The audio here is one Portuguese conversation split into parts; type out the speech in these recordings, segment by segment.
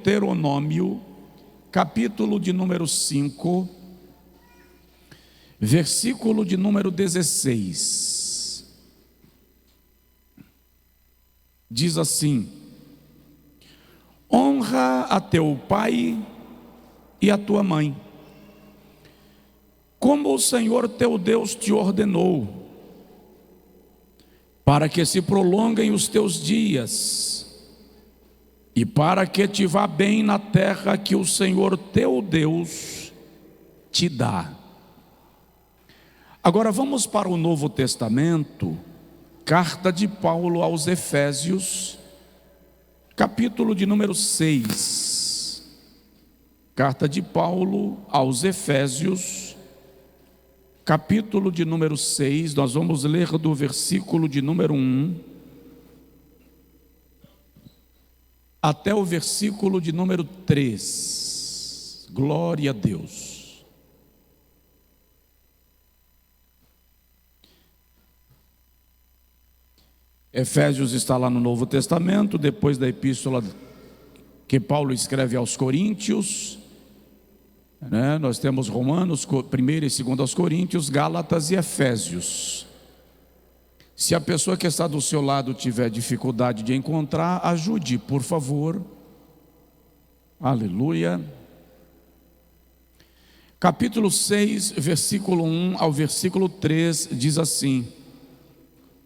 Deuteronômio, capítulo de número 5, versículo de número 16. Diz assim: honra a teu pai e a tua mãe, como o Senhor teu Deus te ordenou, para que se prolonguem os teus dias e para que te vá bem na terra que o Senhor teu Deus te dá. Agora vamos para o Novo Testamento, carta de Paulo aos Efésios, capítulo de número 6. Carta de Paulo aos Efésios, capítulo de número 6, nós vamos ler do versículo de número 1 até o versículo de número 3. Glória a Deus. Efésios está lá no Novo Testamento, depois da epístola que Paulo escreve aos Coríntios. Nós temos Romanos, 1ª e 2ª aos Coríntios, Gálatas e Efésios. Se a pessoa que está do seu lado tiver dificuldade de encontrar, ajude, por favor. Aleluia. Capítulo 6, versículo 1 ao versículo 3 diz assim: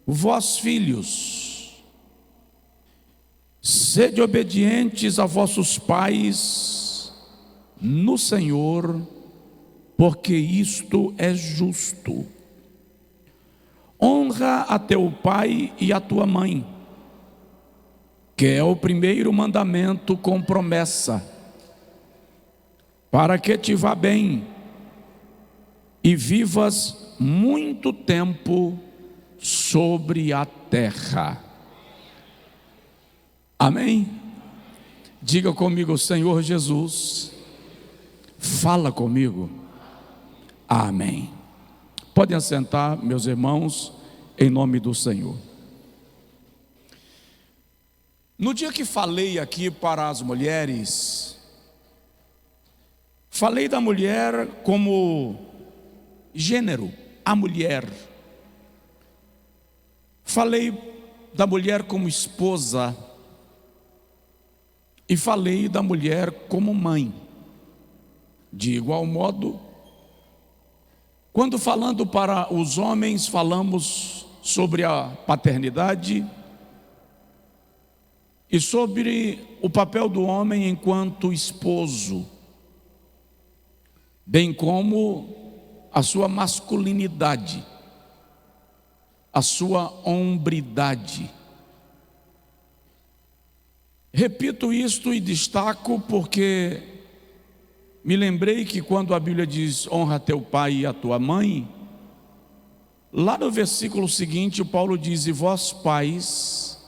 vós, filhos, sede obedientes a vossos pais no Senhor, porque isto é justo. Honra a teu pai e a tua mãe, que é o primeiro mandamento com promessa, para que te vá bem e vivas muito tempo sobre a terra. Amém? Diga comigo: Senhor Jesus, fala comigo. Amém. Podem assentar, meus irmãos, em nome do Senhor. No dia que falei aqui para as mulheres, falei da mulher como gênero, a mulher. Falei da mulher como esposa e falei da mulher como mãe. De igual modo, quando falando para os homens, falamos sobre a paternidade e sobre o papel do homem enquanto esposo, bem como a sua masculinidade, a sua hombridade. Repito isto e destaco porque me lembrei que quando a Bíblia diz honra teu pai e a tua mãe, lá no versículo seguinte Paulo diz: e vós, pais,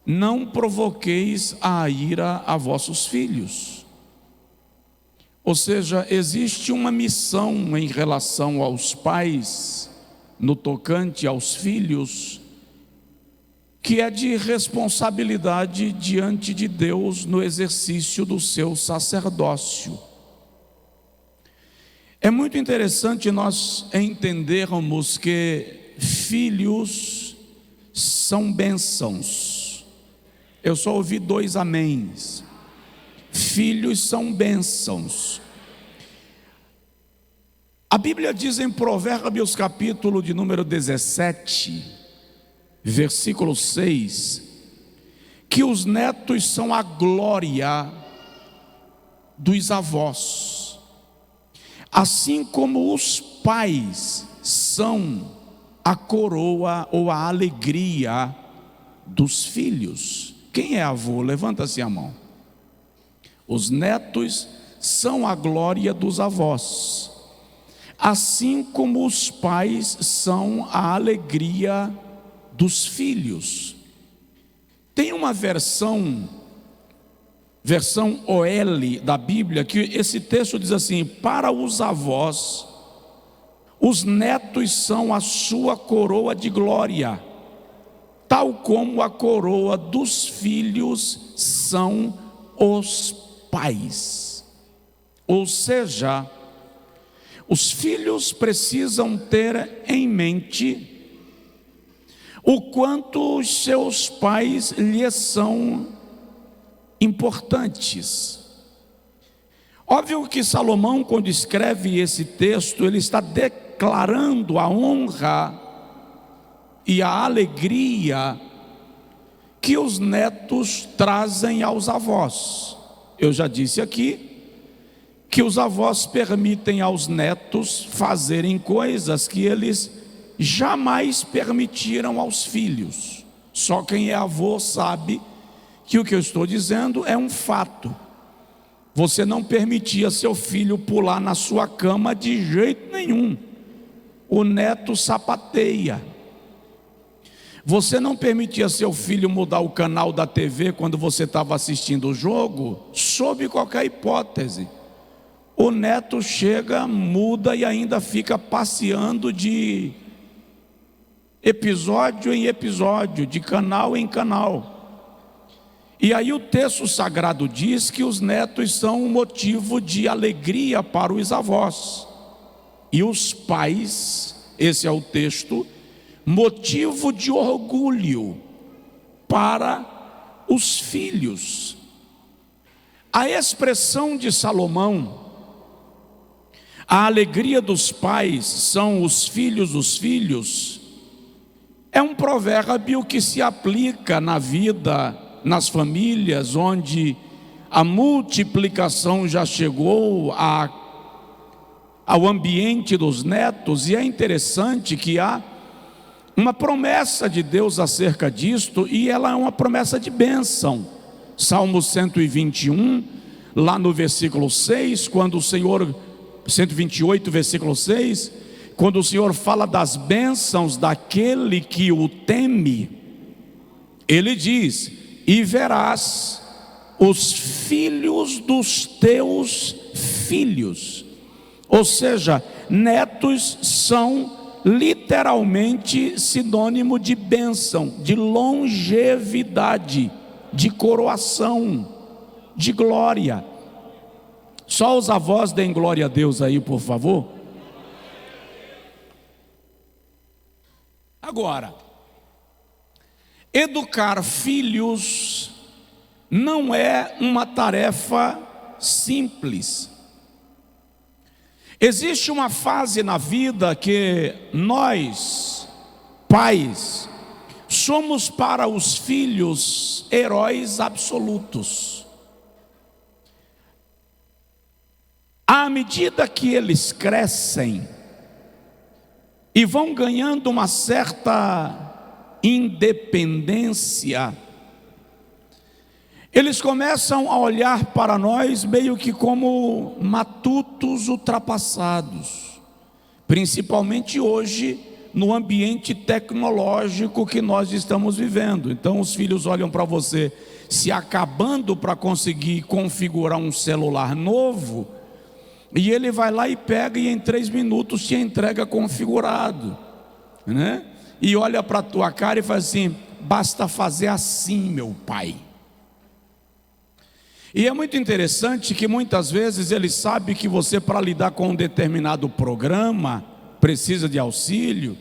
não provoqueis a ira a vossos filhos. Ou seja, existe uma missão em relação aos pais, no tocante aos filhos, que é de responsabilidade diante de Deus no exercício do seu sacerdócio. É muito interessante nós entendermos que filhos são bênçãos. Eu só ouvi 2 améns. Filhos são bênçãos. A Bíblia diz em Provérbios capítulo de número 17, versículo 6, que os netos são a glória dos avós, assim como os pais são a coroa ou a alegria dos filhos. Quem é avô? Levanta-se a mão. Os netos são a glória dos avós, assim como os pais são a alegria dos filhos. Tem uma versão OL da Bíblia, que esse texto diz assim: para os avós, os netos são a sua coroa de glória, tal como a coroa dos filhos são os pais. Ou seja, os filhos precisam ter em mente o quanto os seus pais lhes são importantes. Óbvio que Salomão, quando escreve esse texto, ele está declarando a honra e a alegria que os netos trazem aos avós. Eu já disse aqui que os avós permitem aos netos fazerem coisas que eles jamais permitiram aos filhos. Só quem é avô sabe que o que eu estou dizendo é um fato. Você não permitia seu filho pular na sua cama de jeito nenhum. O neto sapateia. Você não permitia seu filho mudar o canal da TV quando você estava assistindo o jogo, sob qualquer hipótese. O neto chega, muda e ainda fica passeando de episódio em episódio, de canal em canal. E aí o texto sagrado diz que os netos são um motivo de alegria para os avós. E os pais, esse é o texto, motivo de orgulho para os filhos. A expressão de Salomão, a alegria dos pais são os filhos dos filhos, é um provérbio que se aplica na vida, nas famílias onde a multiplicação já chegou ao ambiente dos netos. E é interessante que há uma promessa de Deus acerca disto, e ela é uma promessa de bênção. Salmo 121, lá no versículo 6, quando o Senhor, 128, versículo 6, quando o Senhor fala das bênçãos daquele que o teme, ele diz: e verás os filhos dos teus filhos. Ou seja, netos são literalmente sinônimo de bênção, de longevidade, de coroação, de glória. Só os avós deem glória a Deus aí, por favor. Agora, educar filhos não é uma tarefa simples. Existe uma fase na vida que nós, pais, somos para os filhos heróis absolutos. À medida que eles crescem e vão ganhando uma certa independência, eles começam a olhar para nós meio que como matutos ultrapassados, principalmente hoje no ambiente tecnológico que nós estamos vivendo. Então os filhos olham para você se acabando para conseguir configurar um celular novo, e ele vai lá e pega e em 3 minutos te entrega configurado, né? E olha para a tua cara e faz assim: basta fazer assim, meu pai. E é muito interessante que muitas vezes ele sabe que você, para lidar com um determinado programa, precisa de auxílio,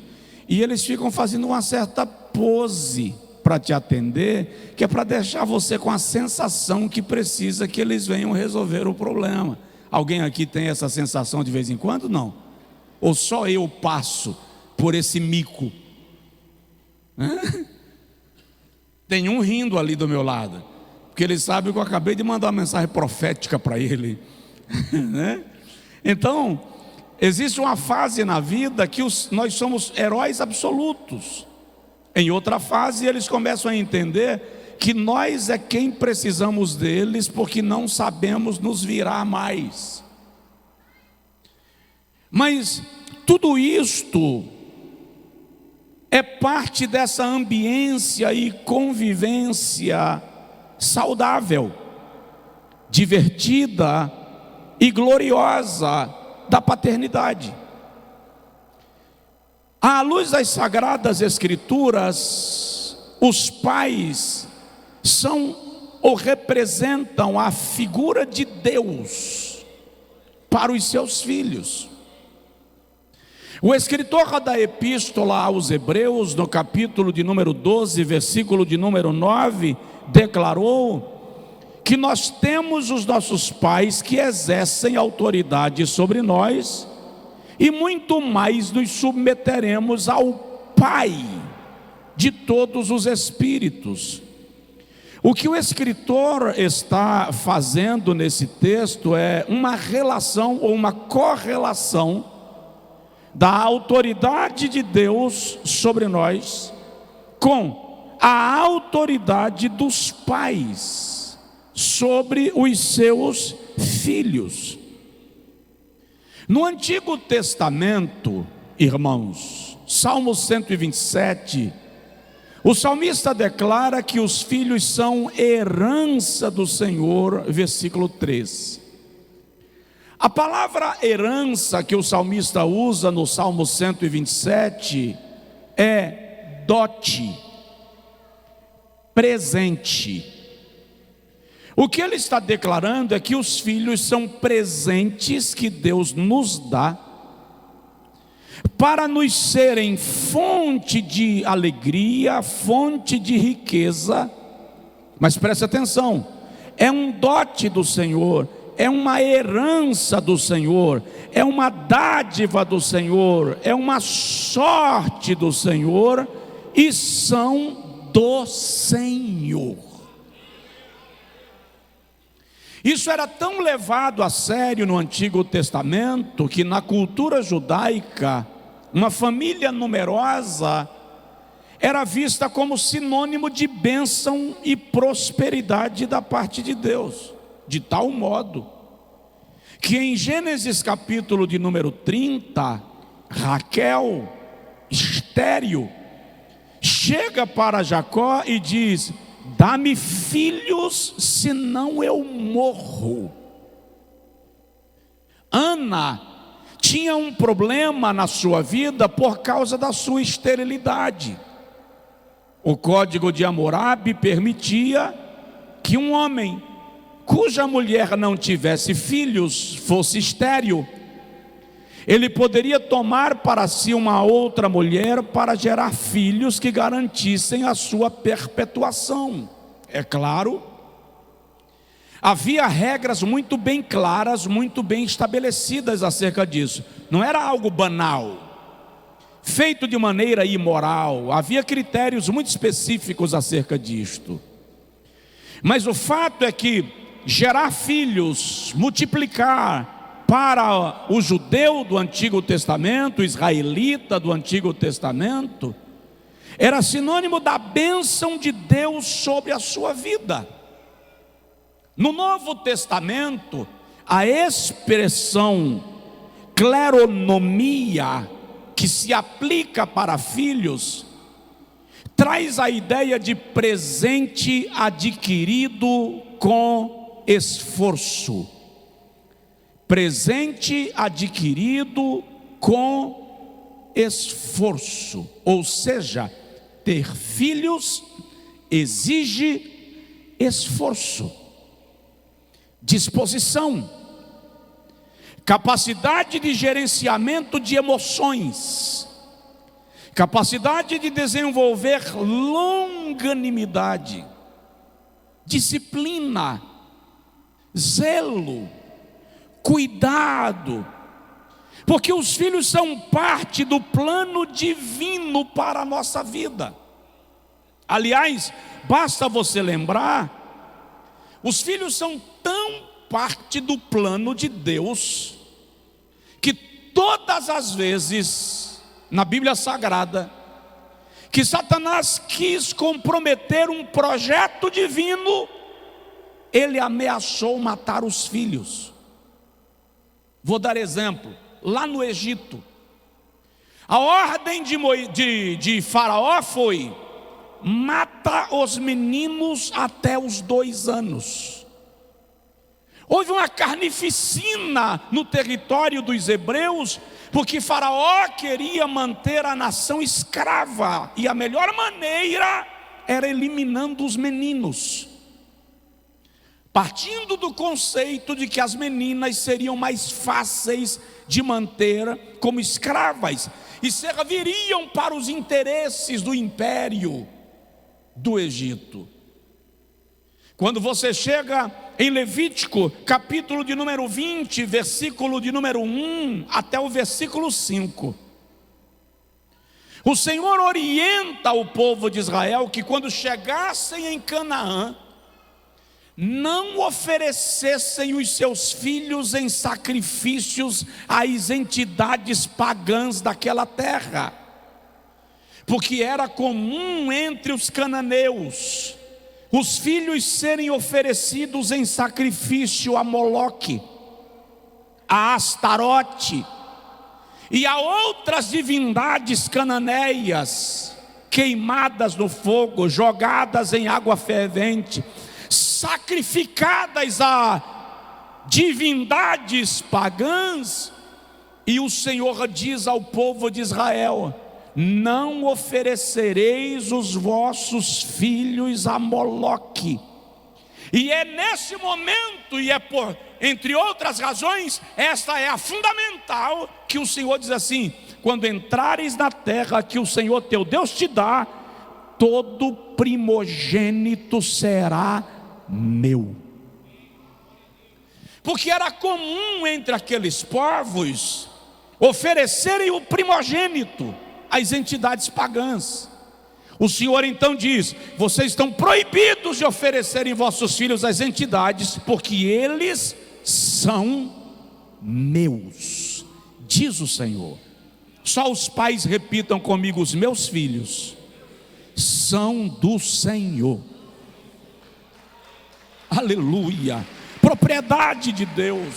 e eles ficam fazendo uma certa pose para te atender, que é para deixar você com a sensação que precisa que eles venham resolver o problema. Alguém aqui tem essa sensação de vez em quando? Não? Ou só eu passo por esse mico? Tem um rindo ali do meu lado, porque ele sabe que eu acabei de mandar uma mensagem profética para ele. Né? Então, existe uma fase na vida que nós somos heróis absolutos. Em outra fase, eles começam a entender que nós é quem precisamos deles, porque não sabemos nos virar mais. Mas tudo isto é parte dessa ambiência e convivência saudável, divertida e gloriosa da paternidade. À luz das Sagradas Escrituras, os pais são ou representam a figura de Deus para os seus filhos. O escritor da epístola aos Hebreus, no capítulo de número 12, versículo de número 9, declarou que nós temos os nossos pais que exercem autoridade sobre nós, e muito mais nos submeteremos ao Pai de todos os espíritos. O que o escritor está fazendo nesse texto é uma relação ou uma correlação da autoridade de Deus sobre nós com a autoridade dos pais sobre os seus filhos. No Antigo Testamento, irmãos, Salmo 127, o salmista declara que os filhos são herança do Senhor, versículo 3. A palavra herança que o salmista usa no Salmo 127 é dote, presente. O que ele está declarando é que os filhos são presentes que Deus nos dá para nos serem fonte de alegria, fonte de riqueza. Mas preste atenção, é um dote do Senhor, é uma herança do Senhor, é uma dádiva do Senhor, é uma sorte do Senhor, e são do Senhor. Isso era tão levado a sério no Antigo Testamento que na cultura judaica, uma família numerosa era vista como sinônimo de bênção e prosperidade da parte de Deus, de tal modo que em Gênesis capítulo de número 30, Raquel, estéril, chega para Jacó e diz: dá-me filhos, senão eu morro. Ana tinha um problema na sua vida por causa da sua esterilidade. O código de Hammurabi permitia que um homem cuja mulher não tivesse filhos, fosse estéril, ele poderia tomar para si uma outra mulher para gerar filhos que garantissem a sua perpetuação. É claro, havia regras muito bem claras, muito bem estabelecidas acerca disso. Não era algo banal, feito de maneira imoral. Havia critérios muito específicos acerca disto. Mas o fato é que gerar filhos, multiplicar, para o judeu do Antigo Testamento, o israelita do Antigo Testamento, era sinônimo da bênção de Deus sobre a sua vida. No Novo Testamento, a expressão cleronomia, que se aplica para filhos, traz a ideia de presente adquirido com esforço. Presente adquirido com esforço. Ou seja, ter filhos exige esforço, disposição, capacidade de gerenciamento de emoções, capacidade de desenvolver longanimidade, disciplina, zelo, cuidado, porque os filhos são parte do plano divino para a nossa vida. Aliás, basta você lembrar, os filhos são tão parte do plano de Deus, que todas as vezes na Bíblia Sagrada que Satanás quis comprometer um projeto divino, ele ameaçou matar os filhos. Vou dar exemplo. Lá no Egito, a ordem de Faraó foi: mata os meninos até os 2 anos. Houve uma carnificina no território dos hebreus, porque Faraó queria manter a nação escrava, e a melhor maneira era eliminando os meninos. partindo do conceito de que as meninas seriam mais fáceis de manter como escravas e serviriam para os interesses do império do Egito. Quando você chega em Levítico, capítulo de número 20, versículo de número 1 até o versículo 5, o Senhor orienta o povo de Israel que quando chegassem em Canaã, não oferecessem os seus filhos em sacrifícios às entidades pagãs daquela terra, porque era comum entre os cananeus os filhos serem oferecidos em sacrifício a Moloque, a Astarote e a outras divindades cananeias, queimadas no fogo, jogadas em água fervente, sacrificadas a divindades pagãs. E o Senhor diz ao povo de Israel: não oferecereis os vossos filhos a Moloque. E é nesse momento, e é por, entre outras razões, esta é a fundamental, que o Senhor diz assim: quando entrares na terra que o Senhor teu Deus te dá, todo primogênito será meu. Porque era comum entre aqueles povos oferecerem o primogênito às entidades pagãs. O Senhor então diz: vocês estão proibidos de oferecerem vossos filhos às entidades, porque eles são meus, diz o Senhor. Só os pais repitam comigo: os meus filhos são do Senhor. Aleluia, propriedade de Deus.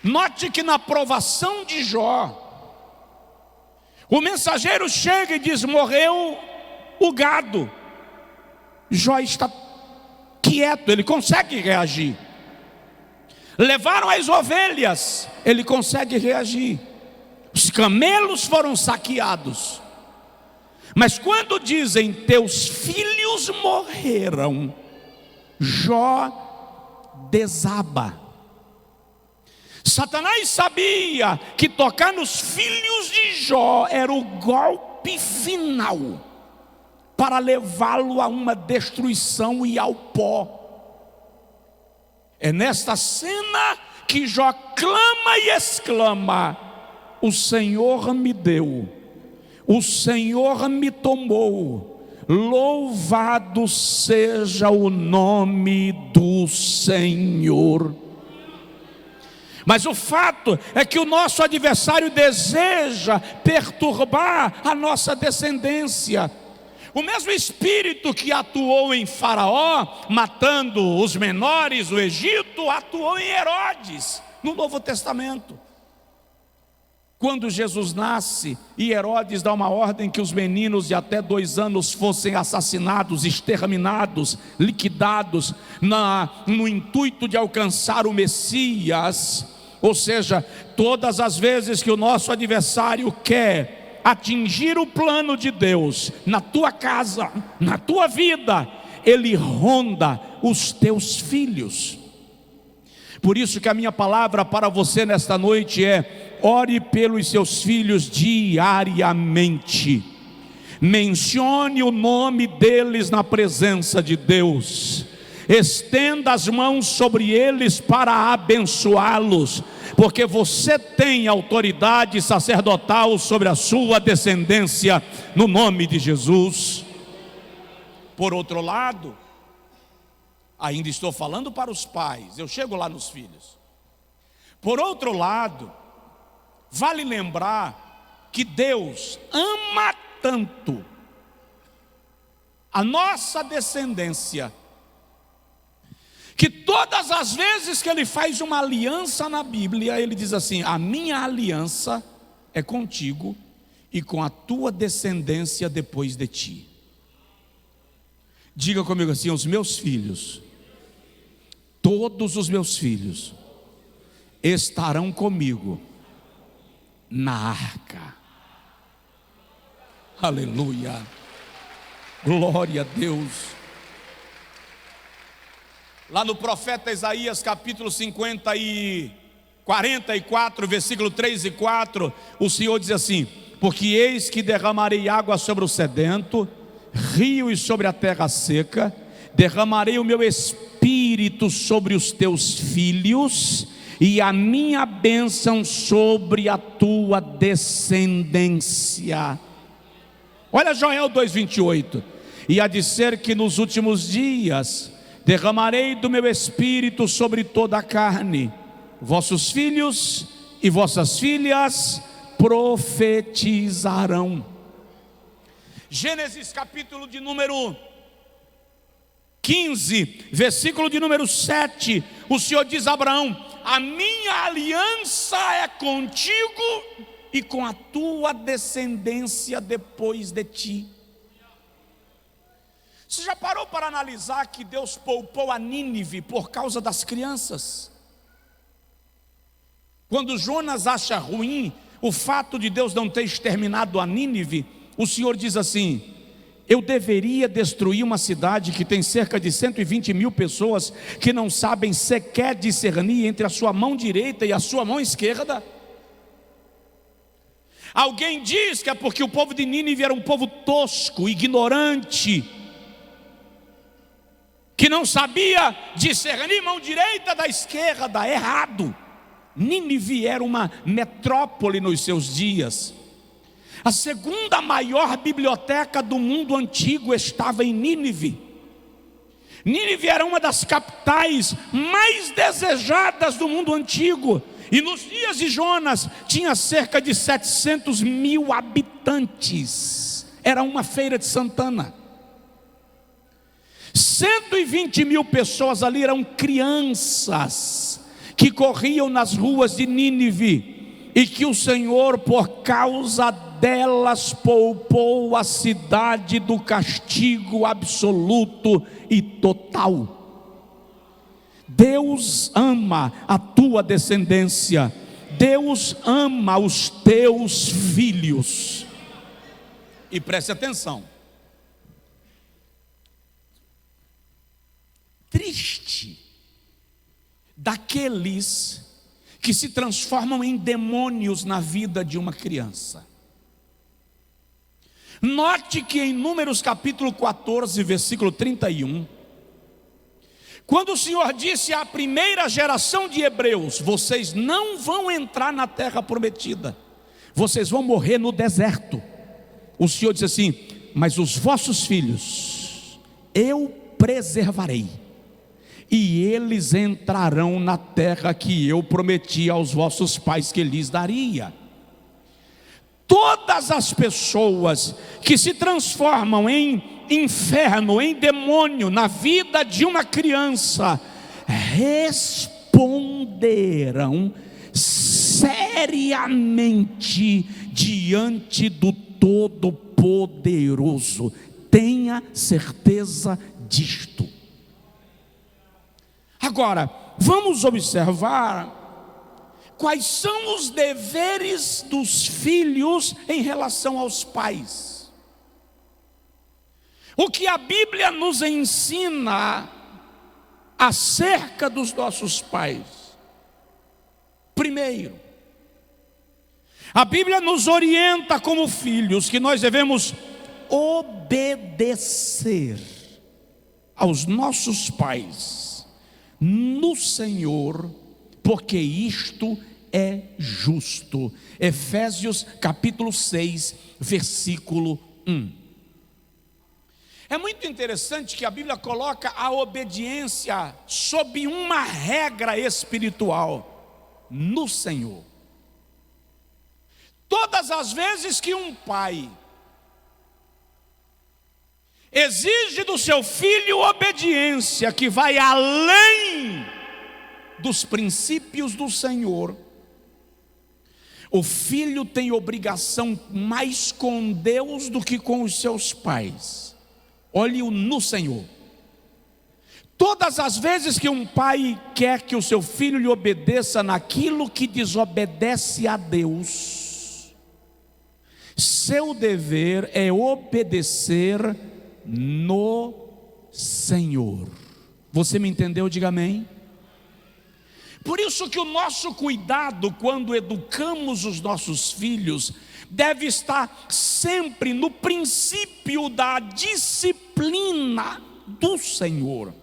Note que na provação de Jó, o mensageiro chega e diz: morreu o gado. Jó está quieto, ele consegue reagir. Levaram as ovelhas, ele consegue reagir. Os camelos foram saqueados. Mas quando dizem: teus filhos morreram, Jó desaba. Satanás sabia que tocar nos filhos de Jó era o golpe final para levá-lo a uma destruição e ao pó. É nesta cena que Jó clama e exclama: o Senhor me deu, o Senhor me tomou, louvado seja o nome do Senhor. Mas o fato é que o nosso adversário deseja perturbar a nossa descendência. O mesmo espírito que atuou em Faraó, matando os menores do Egito, atuou em Herodes, no Novo Testamento. Quando Jesus nasce e Herodes dá uma ordem que os meninos de até 2 anos fossem assassinados, exterminados, liquidados, no intuito de alcançar o Messias. Ou seja, todas as vezes que o nosso adversário quer atingir o plano de Deus na tua casa, na tua vida, ele ronda os teus filhos. Por isso que a minha palavra para você nesta noite é: ore pelos seus filhos diariamente. Mencione o nome deles na presença de Deus. Estenda as mãos sobre eles para abençoá-los, porque você tem autoridade sacerdotal sobre a sua descendência, no nome de Jesus. Por outro lado, ainda estou falando para os pais, eu chego lá nos filhos. Por outro lado, vale lembrar que Deus ama tanto a nossa descendência, que todas as vezes que Ele faz uma aliança na Bíblia, Ele diz assim: a minha aliança é contigo e com a tua descendência depois de ti. Diga comigo assim: os meus filhos, todos os meus filhos estarão comigo na arca. Aleluia, glória a Deus. Lá no profeta Isaías, capítulo 44, versículo 3 e 4, o Senhor diz assim: porque eis que derramarei água sobre o sedento, rios sobre a terra seca, derramarei o meu espírito sobre os teus filhos, e a minha bênção sobre a tua descendência. Olha Joel 2,28. E há de ser que nos últimos dias derramarei do meu espírito sobre toda a carne, vossos filhos e vossas filhas profetizarão. Gênesis capítulo de número 15, versículo de número 7, o Senhor diz a Abraão: a minha aliança é contigo e com a tua descendência depois de ti. Você já parou para analisar que Deus poupou a Nínive por causa das crianças? Quando Jonas acha ruim o fato de Deus não ter exterminado a Nínive, o Senhor diz assim: eu deveria destruir uma cidade que tem cerca de 120 mil pessoas que não sabem sequer discernir entre a sua mão direita e a sua mão esquerda? Alguém diz que é porque o povo de Nínive era um povo tosco, ignorante, que não sabia discernir mão direita da esquerda. Errado. Nínive era uma metrópole nos seus dias. A segunda maior biblioteca do mundo antigo estava em Nínive. Nínive era uma das capitais mais desejadas do mundo antigo. E nos dias de Jonas tinha cerca de 700 mil habitantes. Era uma feira de Santana. 120 mil pessoas ali eram crianças que corriam nas ruas de Nínive, e que o Senhor, por causa delas, poupou a cidade do castigo absoluto e total. Deus ama a tua descendência, Deus ama os teus filhos. E preste atenção, triste daqueles que se transformam em demônios na vida de uma criança. Note que em Números capítulo 14, versículo 31, quando o Senhor disse à primeira geração de hebreus: vocês não vão entrar na terra prometida, vocês vão morrer no deserto, o Senhor disse assim: mas os vossos filhos eu preservarei, e eles entrarão na terra que eu prometi aos vossos pais que lhes daria. Todas as pessoas que se transformam em inferno, em demônio na vida de uma criança, responderão seriamente diante do Todo-Poderoso. Tenha certeza disto. Agora, vamos observar quais são os deveres dos filhos em relação aos pais. O que a Bíblia nos ensina acerca dos nossos pais. Primeiro, a Bíblia nos orienta como filhos que nós devemos obedecer aos nossos pais no Senhor, porque isto é justo. Efésios capítulo 6, versículo 1. É muito interessante que a Bíblia coloca a obediência sob uma regra espiritual: no Senhor. Todas as vezes que um pai exige do seu filho obediência que vai além dos princípios do Senhor, o filho tem obrigação mais com Deus do que com os seus pais. Olhe-o no Senhor. Todas as vezes que um pai quer que o seu filho lhe obedeça naquilo que desobedece a Deus, seu dever é obedecer no Senhor. Você me entendeu? Diga amém. Por isso que o nosso cuidado quando educamos os nossos filhos deve estar sempre no princípio da disciplina do Senhor.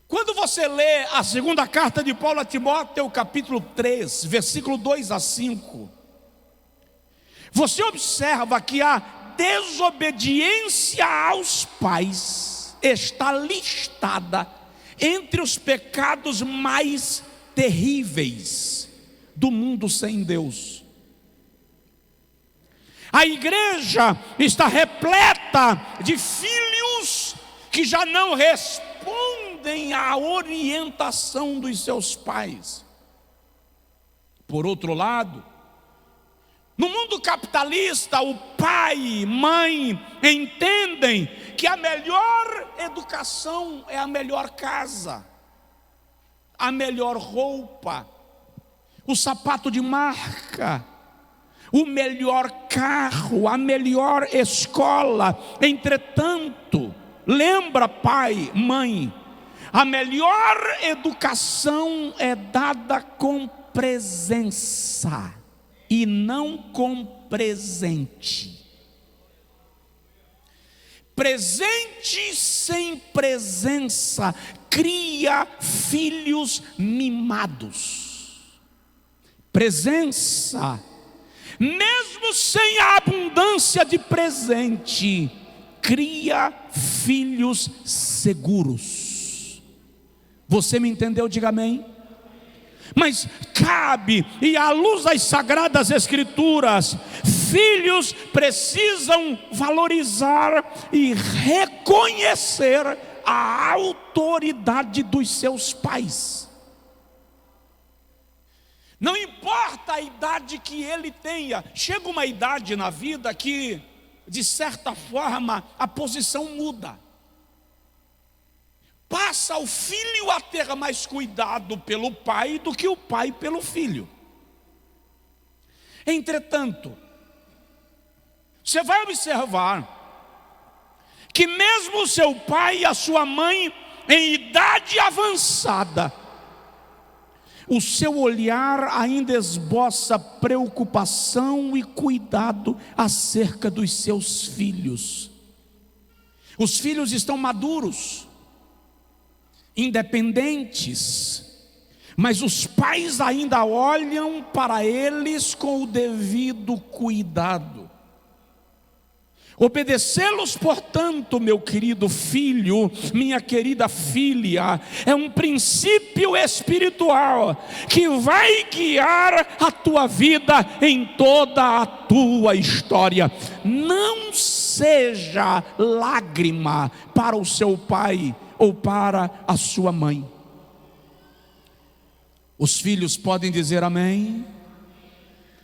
Quando você lê a segunda carta de Paulo a Timóteo, capítulo 3, versículo 2 a 5, você observa que a desobediência aos pais está listada entre os pecados mais terríveis do mundo sem Deus. A igreja está repleta de filhos que já não respondem à orientação dos seus pais. Por outro lado, no mundo capitalista, o pai e mãe entendem que a melhor educação é a melhor casa, a melhor roupa, o sapato de marca, o melhor carro, a melhor escola. Entretanto, lembra, pai, mãe, a melhor educação é dada com presença e não com presente. Presente sem presença cria filhos mimados. Presença, mesmo sem a abundância de presente, cria filhos seguros. Você me entendeu? Diga amém. Mas cabe, e à luz das sagradas escrituras, filhos precisam valorizar e reconhecer a autoridade dos seus pais. Não importa a idade que ele tenha, chega uma idade na vida que, de certa forma, a posição muda. Passa o filho a ter mais cuidado pelo pai do que o pai pelo filho. Entretanto, você vai observar que mesmo o seu pai e a sua mãe em idade avançada, o seu olhar ainda esboça preocupação e cuidado acerca dos seus filhos. Os filhos estão maduros, independentes, mas os pais ainda olham para eles com o devido cuidado. Obedecê-los, portanto, meu querido filho, minha querida filha, é um princípio espiritual que vai guiar a tua vida em toda a tua história. Não seja lágrima para o seu pai ou para a sua mãe. Os filhos podem dizer amém?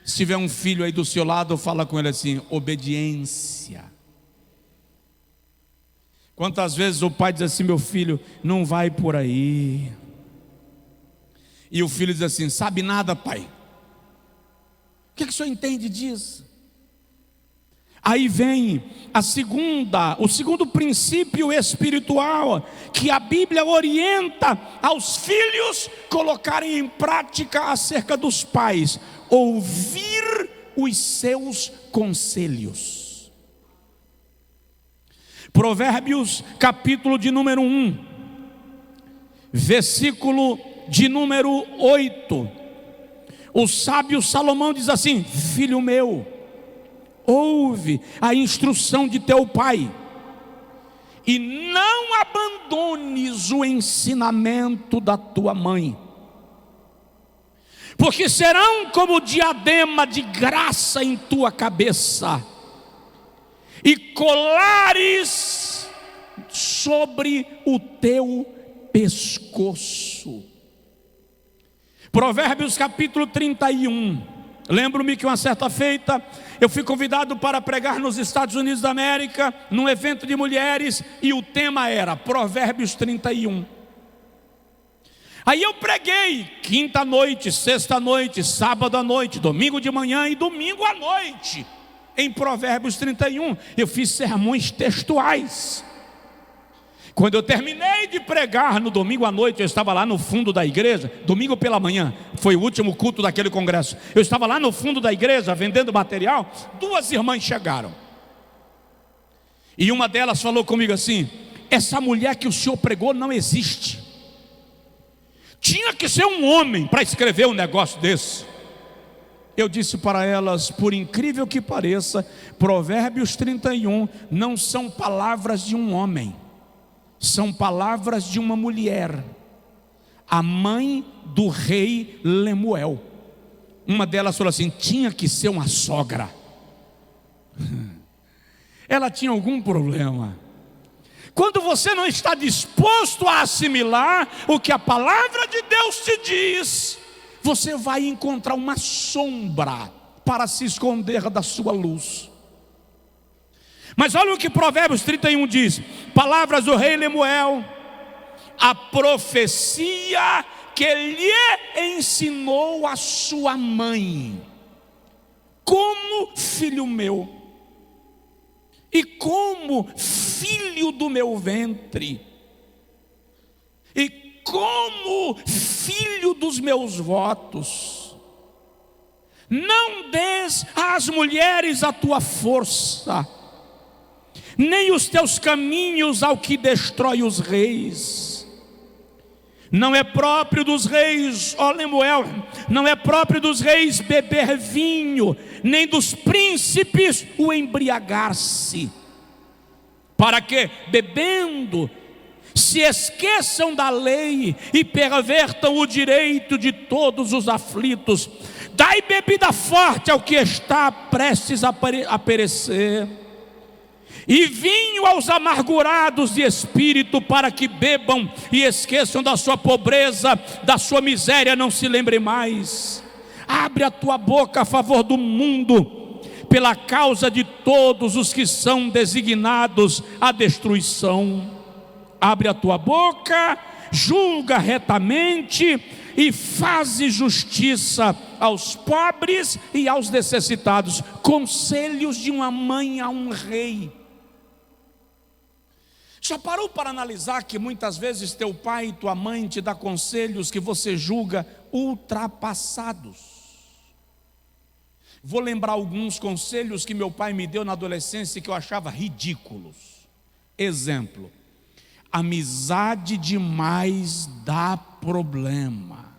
Se tiver um filho aí do seu lado, fala com ele assim: obediência. Quantas vezes o pai diz assim: meu filho, não vai por aí. E o filho diz assim: sabe nada, pai. O que o senhor entende disso? Aí vem o segundo princípio espiritual que a Bíblia orienta aos filhos colocarem em prática acerca dos pais: ouvir os seus conselhos. Provérbios, capítulo de número 1, versículo de número 8. O sábio Salomão diz assim: filho meu, ouve a instrução de teu pai, e não abandones o ensinamento da tua mãe, porque serão como diadema de graça em tua cabeça, e colares sobre o teu pescoço. Provérbios capítulo 31. Lembro-me que uma certa feita eu fui convidado para pregar nos Estados Unidos da América, num evento de mulheres, e o tema era Provérbios 31. Aí eu preguei quinta noite, sexta noite, sábado à noite, domingo de manhã e domingo à noite em Provérbios 31. Eu fiz sermões textuais. Quando eu terminei de pregar no domingo à noite, eu estava lá no fundo da igreja, domingo pela manhã, foi o último culto daquele congresso. Eu estava lá no fundo da igreja vendendo material, 2 irmãs chegaram. E uma delas falou comigo assim: essa mulher que o senhor pregou não existe. Tinha que ser um homem para escrever um negócio desse. Eu disse para elas: por incrível que pareça, Provérbios 31 não são palavras de um homem, são palavras de uma mulher, a mãe do rei Lemuel. Uma delas falou assim: tinha que ser uma sogra. Ela tinha algum problema. Quando você não está disposto a assimilar o que a palavra de Deus te diz, você vai encontrar uma sombra para se esconder da sua luz. Mas olha o que Provérbios 31 diz: palavras do rei Lemuel, a profecia que lhe ensinou a sua mãe, como filho meu, e como filho do meu ventre, e como filho dos meus votos. Não des às mulheres a tua força, nem os teus caminhos ao que destrói os reis. Não é próprio dos reis, ó Lemuel, não é próprio dos reis beber vinho, nem dos príncipes o embriagar-se, para que, bebendo, se esqueçam da lei e pervertam o direito de todos os aflitos. Dai bebida forte ao que está prestes a perecer, e vinho aos amargurados de espírito, para que bebam e esqueçam da sua pobreza, da sua miséria, não se lembrem mais. Abre a tua boca a favor do mundo, pela causa de todos os que são designados à destruição. Abre a tua boca, julga retamente e faze justiça aos pobres e aos necessitados. Conselhos de uma mãe a um rei. Já parou para analisar que muitas vezes teu pai e tua mãe te dão conselhos que você julga ultrapassados? Vou lembrar alguns conselhos que meu pai me deu na adolescência que eu achava ridículos. Exemplo: amizade demais dá problema.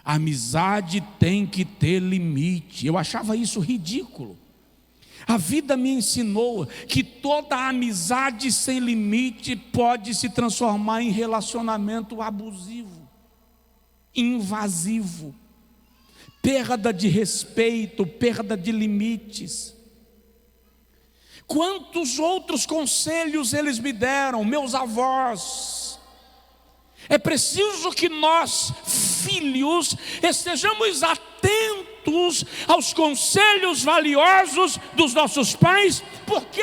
Amizade tem que ter limite. Eu achava isso ridículo. A vida me ensinou que toda amizade sem limite pode se transformar em relacionamento abusivo, invasivo, perda de respeito, perda de limites. Quantos outros conselhos eles me deram, meus avós. É preciso que nós, filhos, estejamos atentos aos conselhos valiosos dos nossos pais. Por quê?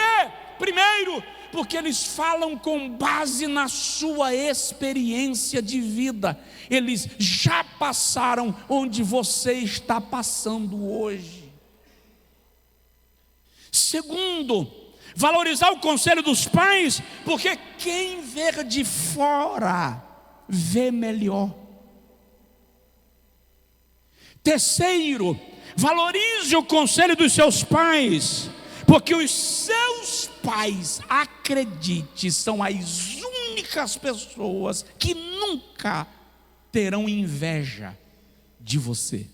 Primeiro, porque eles falam com base na sua experiência de vida. Eles já passaram onde você está passando hoje. Segundo, valorizar o conselho dos pais, porque quem vê de fora vê melhor. Terceiro, valorize o conselho dos seus pais, porque os seus pais, acredite, são as únicas pessoas que nunca terão inveja de você,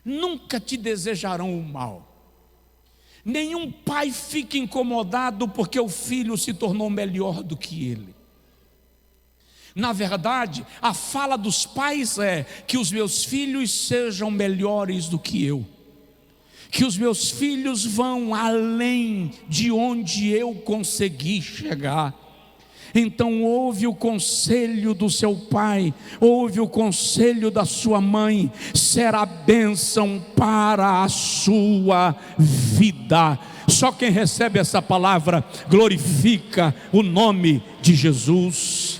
nunca te desejarão o mal. Nenhum pai fica incomodado porque o filho se tornou melhor do que ele. Na verdade, a fala dos pais é que os meus filhos sejam melhores do que eu, que os meus filhos vão além de onde eu consegui chegar. Então ouve o conselho do seu pai, ouve o conselho da sua mãe, será bênção para a sua vida. Só quem recebe essa palavra glorifica o nome de Jesus.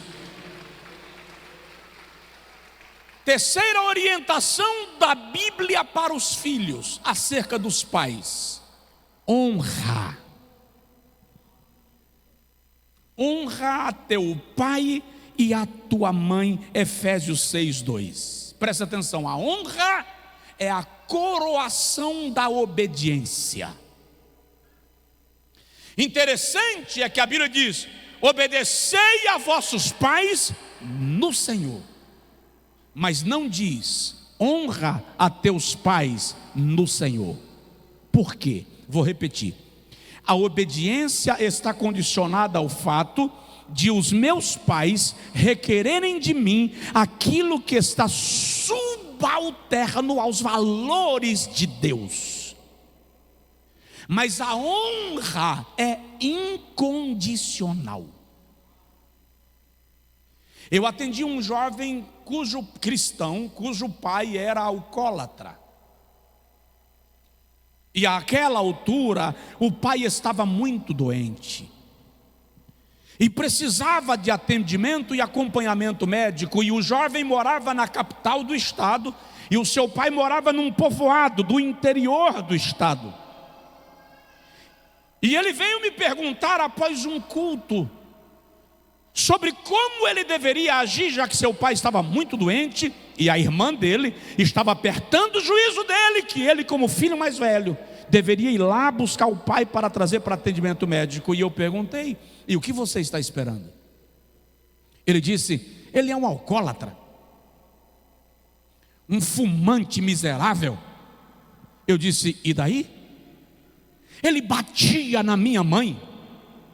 Terceira orientação da Bíblia para os filhos acerca dos pais: honra. honra a teu pai e a tua mãe, Efésios 6:2. Presta atenção, a honra é a coroação da obediência. Interessante é que a Bíblia diz: obedecei a vossos pais no Senhor, mas não diz honra a teus pais no Senhor. Por quê? Vou repetir. A obediência está condicionada ao fato de os meus pais requererem de mim aquilo que está subalterno aos valores de Deus. Mas a honra é incondicional. Eu atendi um jovem cujo pai era alcoólatra. E àquela altura, o pai estava muito doente. E precisava de atendimento e acompanhamento médico. E o jovem morava na capital do estado. E o seu pai morava num povoado do interior do estado. E ele veio me perguntar após um culto sobre como ele deveria agir, já que seu pai estava muito doente e a irmã dele estava apertando o juízo dele, que ele, como filho mais velho, deveria ir lá buscar o pai para trazer para atendimento médico. E eu perguntei: e o que você está esperando? Ele disse: ele é um alcoólatra, um fumante miserável. Eu disse: e daí? Ele batia na minha mãe.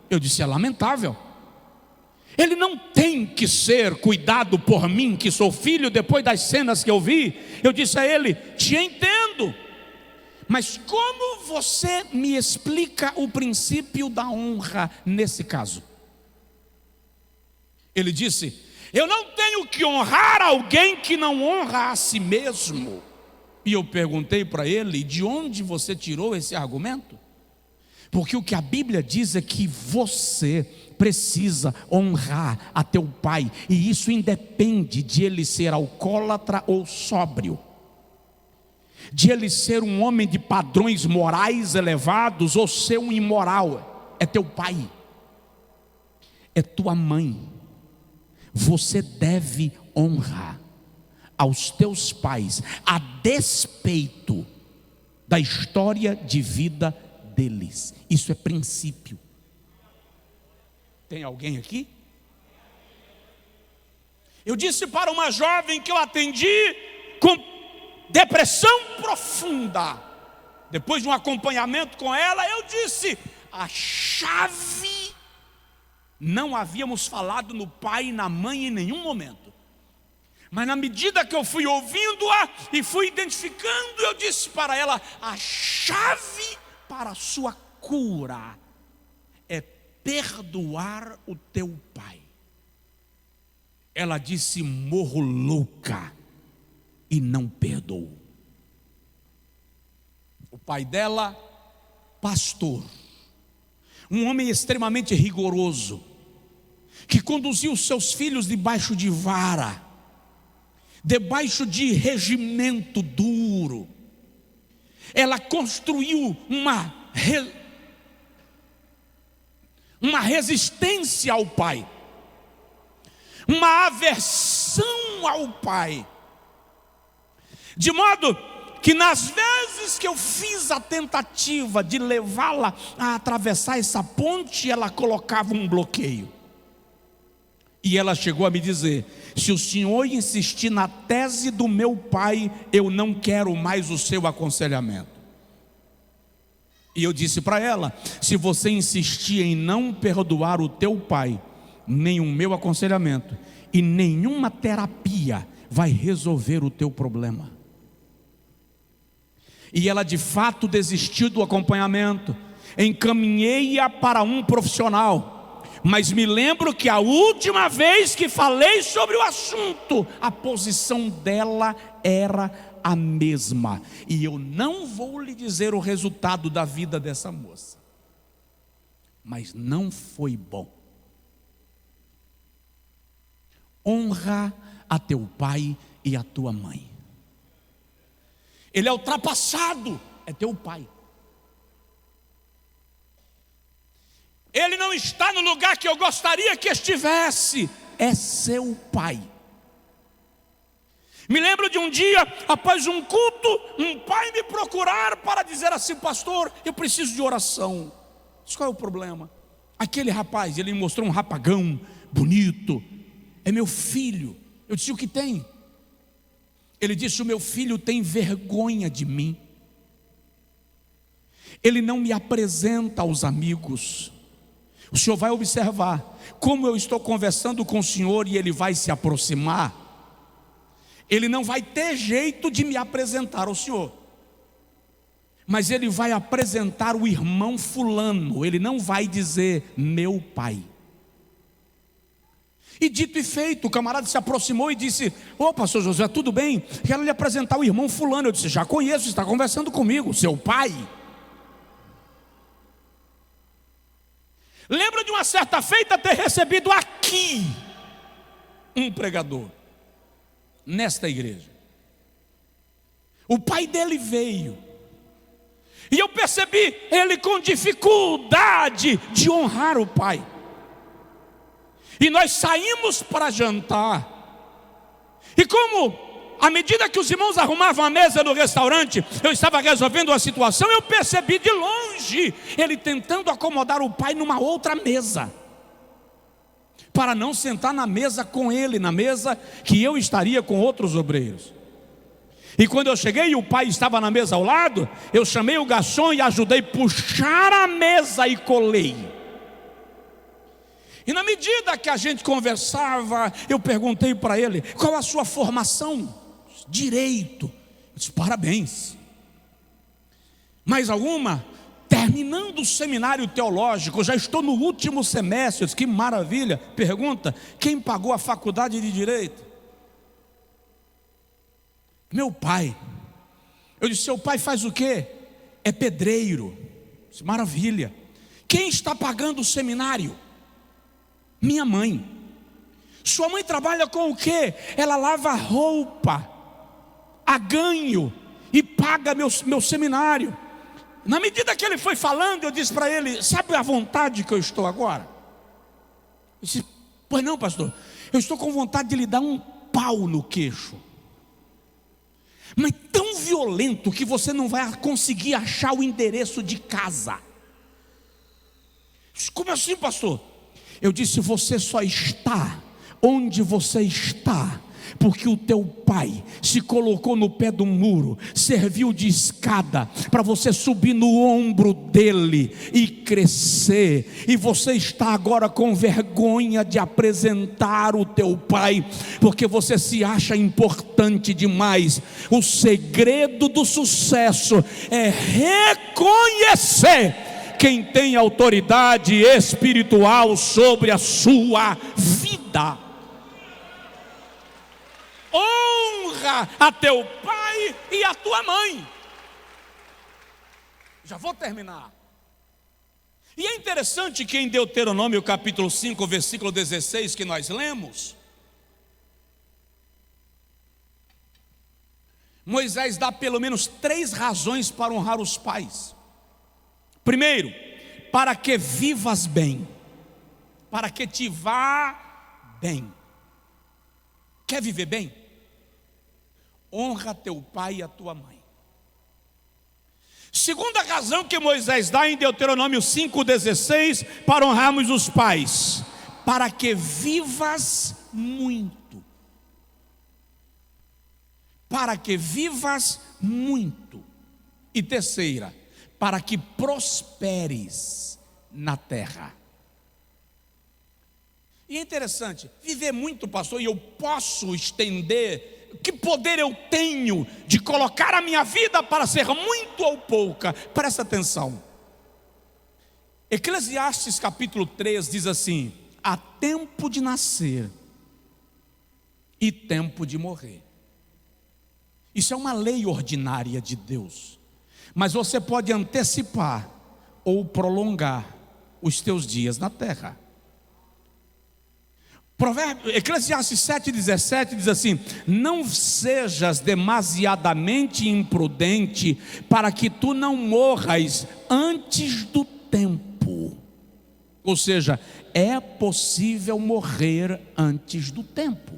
Eu disse: é lamentável. Ele não tem que ser cuidado por mim, que sou filho, depois das cenas que eu vi. Eu disse a ele: te entendo, mas como você me explica o princípio da honra nesse caso? Ele disse: eu não tenho que honrar alguém que não honra a si mesmo. E eu perguntei para ele: de onde você tirou esse argumento? Porque o que a Bíblia diz é que você precisa honrar a teu pai, e isso independe de ele ser alcoólatra ou sóbrio, de ele ser um homem de padrões morais elevados ou ser um imoral. É teu pai, é tua mãe. Você deve honrar aos teus pais, a despeito da história de vida deles. Isso é princípio. Tem alguém aqui? Eu disse para uma jovem que eu atendi com depressão profunda, depois de um acompanhamento com ela, eu disse: a chave, não havíamos falado no pai e na mãe em nenhum momento, mas na medida que eu fui ouvindo-a e fui identificando, eu disse para ela: a chave para a sua cura é perdoar o teu pai. Ela disse: morro louca, e não perdoou. O pai dela, pastor, um homem extremamente rigoroso, que conduziu os seus filhos debaixo de vara, debaixo de regimento duro. Ela construiu uma resistência ao pai, uma aversão ao pai, de modo que nas vezes que eu fiz a tentativa de levá-la a atravessar essa ponte, ela colocava um bloqueio. E ela chegou a me dizer: se o senhor insistir na tese do meu pai, eu não quero mais o seu aconselhamento. E eu disse para ela: se você insistir em não perdoar o teu pai, nem o meu aconselhamento e nenhuma terapia vai resolver o teu problema. E ela de fato desistiu do acompanhamento. Encaminhei-a para um profissional, mas me lembro que a última vez que falei sobre o assunto, a posição dela era a mesma. E eu não vou lhe dizer o resultado da vida dessa moça, mas não foi bom. Honra a teu pai e a tua mãe. Ele é ultrapassado, é teu pai. Ele não está no lugar que eu gostaria que estivesse. É seu pai. Me lembro de um dia, após um culto, um pai me procurar para dizer assim: pastor, eu preciso de oração. Disse: qual é o problema? Aquele rapaz, ele me mostrou um rapagão bonito. É meu filho. Eu disse: o que tem? Ele disse: o meu filho tem vergonha de mim. Ele não me apresenta aos amigos. O senhor vai observar como eu estou conversando com o senhor e ele vai se aproximar. Ele não vai ter jeito de me apresentar ao senhor, mas ele vai apresentar o irmão fulano. Ele não vai dizer meu pai. E dito e feito, o camarada se aproximou e disse: ô pastor Josué, tudo bem? Quero lhe apresentar o irmão fulano. Eu disse: já conheço, está conversando comigo, seu pai. Lembro de uma certa feita ter recebido aqui um pregador, nesta igreja. O pai dele veio, e eu percebi ele com dificuldade de honrar o pai. E nós saímos para jantar. E como, à medida que os irmãos arrumavam a mesa no restaurante, eu estava resolvendo a situação, eu percebi de longe ele tentando acomodar o pai numa outra mesa, para não sentar na mesa com ele, na mesa que eu estaria com outros obreiros. E quando eu cheguei e o pai estava na mesa ao lado, eu chamei o garçom e ajudei a puxar a mesa e colei. E na medida que a gente conversava, eu perguntei para ele: qual a sua formação? Direito. Eu disse: parabéns. Mais alguma? Terminando o seminário teológico, já estou no último semestre. Eu disse: que maravilha. Pergunta: quem pagou a faculdade de Direito? Meu pai. Eu disse: seu pai faz o quê? É pedreiro. Eu disse: maravilha. Quem está pagando o seminário? Minha mãe. Sua mãe trabalha com o quê? Ela lava roupa a ganho e paga meu seminário. Na medida que ele foi falando, eu disse para ele: sabe a vontade que eu estou agora? Eu disse: pois não, pastor, eu estou com vontade de lhe dar um pau no queixo, mas tão violento que você não vai conseguir achar o endereço de casa. Eu disse: como assim, pastor? Eu disse: você só está onde você está porque o teu pai se colocou no pé do muro, serviu de escada para você subir no ombro dele e crescer. E você está agora com vergonha de apresentar o teu pai, porque você se acha importante demais. O segredo do sucesso é reconhecer quem tem autoridade espiritual sobre a sua vida. Honra a teu pai e a tua mãe. Já vou terminar. E é interessante que em Deuteronômio capítulo 5, versículo 16, que nós lemos, Moisés dá pelo menos 3 razões para honrar os pais. Primeiro, para que vivas bem, para que te vá bem. Quer viver bem? Honra teu pai e a tua mãe. Segunda razão que Moisés dá em Deuteronômio 5,16 para honrarmos os pais: para que vivas muito. Para que vivas muito. E terceira, para que prosperes na terra. E é interessante, viver muito, pastor, e eu posso estender, que poder eu tenho de colocar a minha vida para ser muito ou pouca? Presta atenção. Eclesiastes capítulo 3 diz assim: há tempo de nascer e tempo de morrer. Isso é uma lei ordinária de Deus. Mas você pode antecipar ou prolongar os teus dias na terra. Eclesiastes 7,17 diz assim: não sejas demasiadamente imprudente, para que tu não morras antes do tempo. Ou seja, é possível morrer antes do tempo.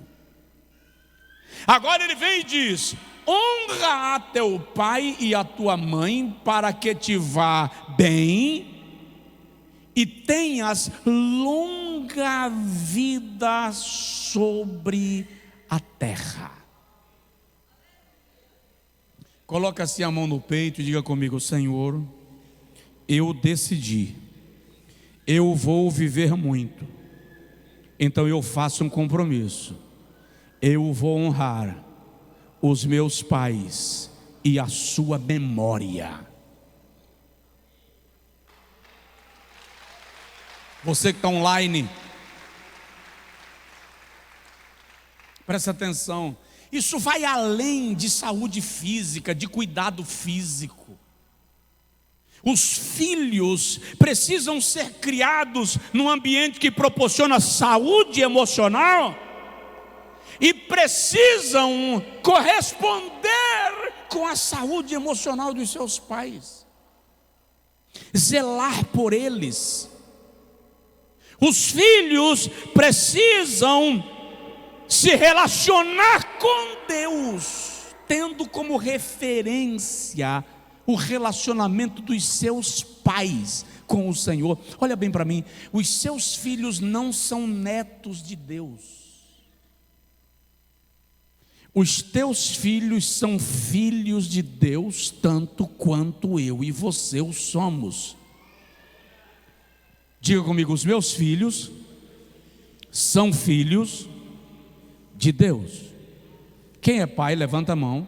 Agora ele vem e diz: honra a teu pai e a tua mãe, para que te vá bem e tenhas longa vida sobre a terra. Coloca assim a mão no peito e diga comigo: Senhor, eu decidi, eu vou viver muito, então eu faço um compromisso, eu vou honrar os meus pais e a sua memória. Você que está online, presta atenção. Isso vai além de saúde física, de cuidado físico. Os filhos precisam ser criados num ambiente que proporciona saúde emocional e precisam corresponder com a saúde emocional dos seus pais, zelar por eles. Os filhos precisam se relacionar com Deus, tendo como referência o relacionamento dos seus pais com o Senhor. Olha bem para mim, os seus filhos não são netos de Deus. Os teus filhos são filhos de Deus, tanto quanto eu e você o somos. Diga comigo: os meus filhos são filhos de Deus. Quem é pai, levanta a mão.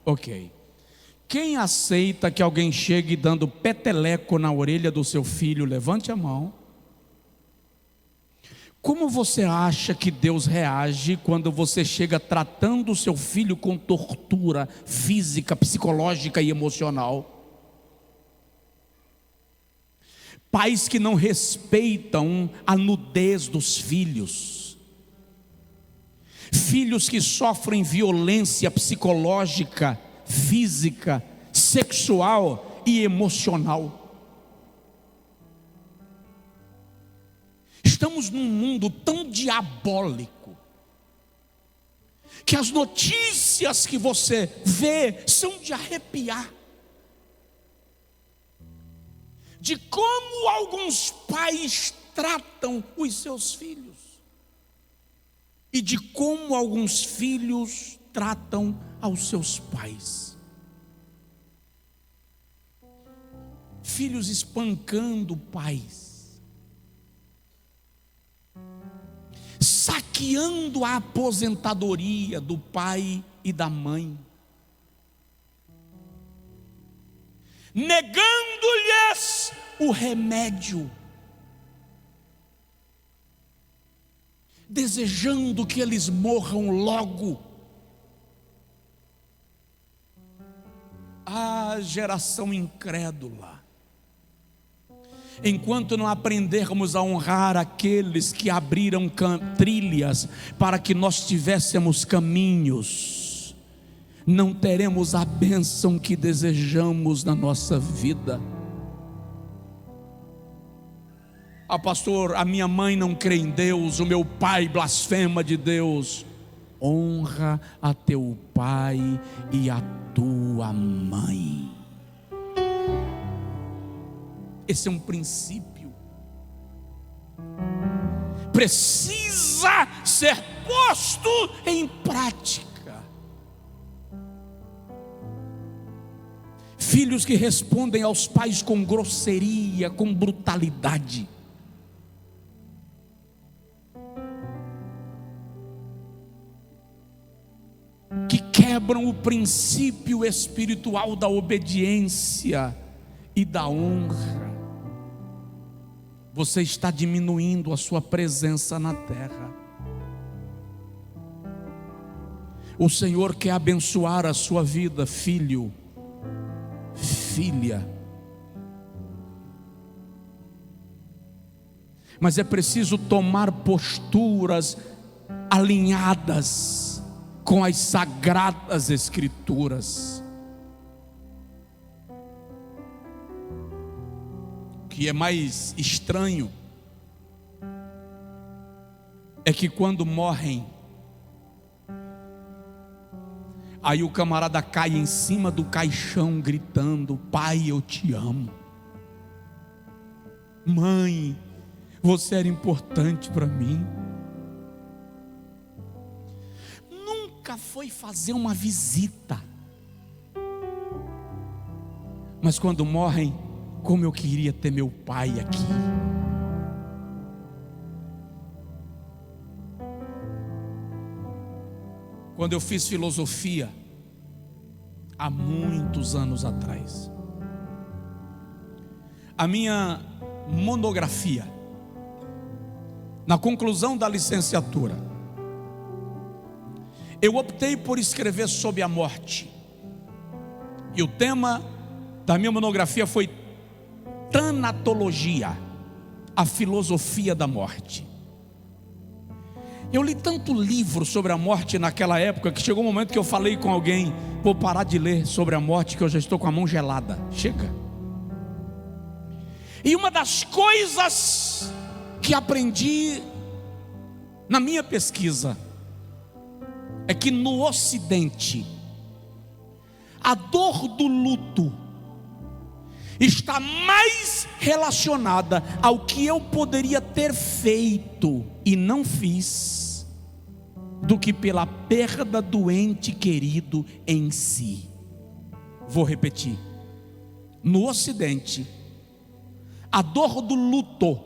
Ok. Quem aceita que alguém chegue dando peteleco na orelha do seu filho, levante a mão. Como você acha que Deus reage quando você chega tratando o seu filho com tortura física, psicológica e emocional? Pais que não respeitam a nudez dos filhos, filhos que sofrem violência psicológica, física, sexual e emocional. Estamos num mundo tão diabólico que as notícias que você vê são de arrepiar, de como alguns pais tratam os seus filhos e de como alguns filhos tratam aos seus pais. Filhos espancando pais, saqueando a aposentadoria do pai e da mãe, negando-lhes o remédio, desejando que eles morram logo. A geração incrédula. Enquanto não aprendermos a honrar aqueles que abriram trilhas para que nós tivéssemos caminhos, não teremos a bênção que desejamos na nossa vida. Ah, pastor, a minha mãe não crê em Deus, o meu pai blasfema de Deus. Honra a teu pai e a tua mãe. Esse é um princípio, precisa ser posto em prática. Filhos que respondem aos pais com grosseria, com brutalidade, que quebram o princípio espiritual da obediência e da honra. Você está diminuindo a sua presença na terra. O Senhor quer abençoar a sua vida, filho, filha. Mas é preciso tomar posturas alinhadas com as sagradas Escrituras. O que é mais estranho é que quando morrem, aí o camarada cai em cima do caixão gritando: pai, eu te amo. Mãe, você era importante para mim. Nunca foi fazer uma visita, mas quando morrem, como eu queria ter meu pai aqui. Quando eu fiz filosofia, há muitos anos atrás, a minha monografia, na conclusão da licenciatura, eu optei por escrever sobre a morte. E o tema da minha monografia foi Tanatologia, a filosofia da morte. Eu li tanto livro sobre a morte naquela época, que chegou um momento que eu falei com alguém: vou parar de ler sobre a morte, que eu já estou com a mão gelada. Chega. E uma das coisas que aprendi na minha pesquisa é que no Ocidente, a dor do luto está mais relacionada ao que eu poderia ter feito e não fiz, do que pela perda do ente querido em si. Vou repetir: no Ocidente, a dor do luto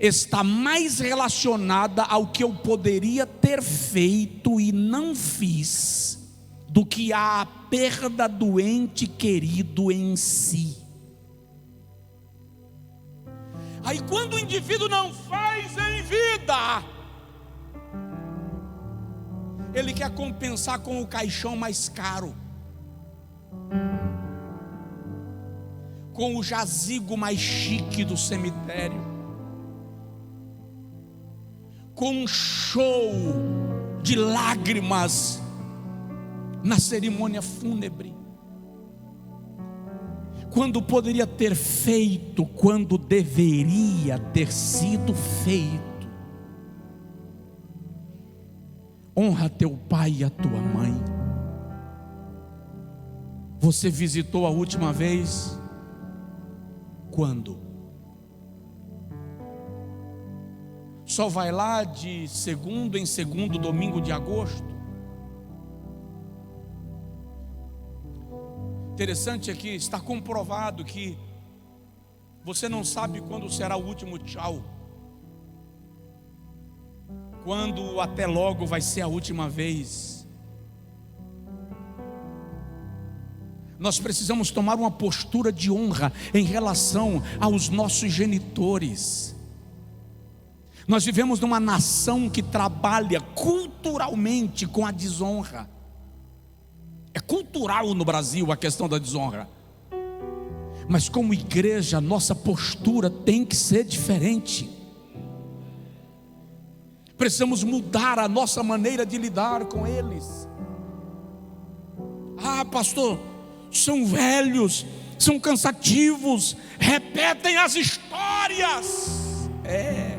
está mais relacionada ao que eu poderia ter feito e não fiz, do que a perda do ente querido em si. Aí quando o indivíduo não faz em vida, ele quer compensar com o caixão mais caro, com o jazigo mais chique do cemitério, com um show de lágrimas na cerimônia fúnebre, quando poderia ter feito, quando deveria ter sido feito. Honra teu pai e a tua mãe. Você visitou a última vez quando? Só vai lá de segundo em segundo domingo de agosto? Interessante é que está comprovado que você não sabe quando será o último tchau, quando até logo vai ser a última vez. Nós precisamos tomar uma postura de honra em relação aos nossos genitores. Nós vivemos numa nação que trabalha culturalmente com a desonra. É cultural no Brasil a questão da desonra. Mas como igreja, nossa postura tem que ser diferente. Precisamos mudar a nossa maneira de lidar com eles. Ah, pastor, são velhos, são cansativos, repetem as histórias.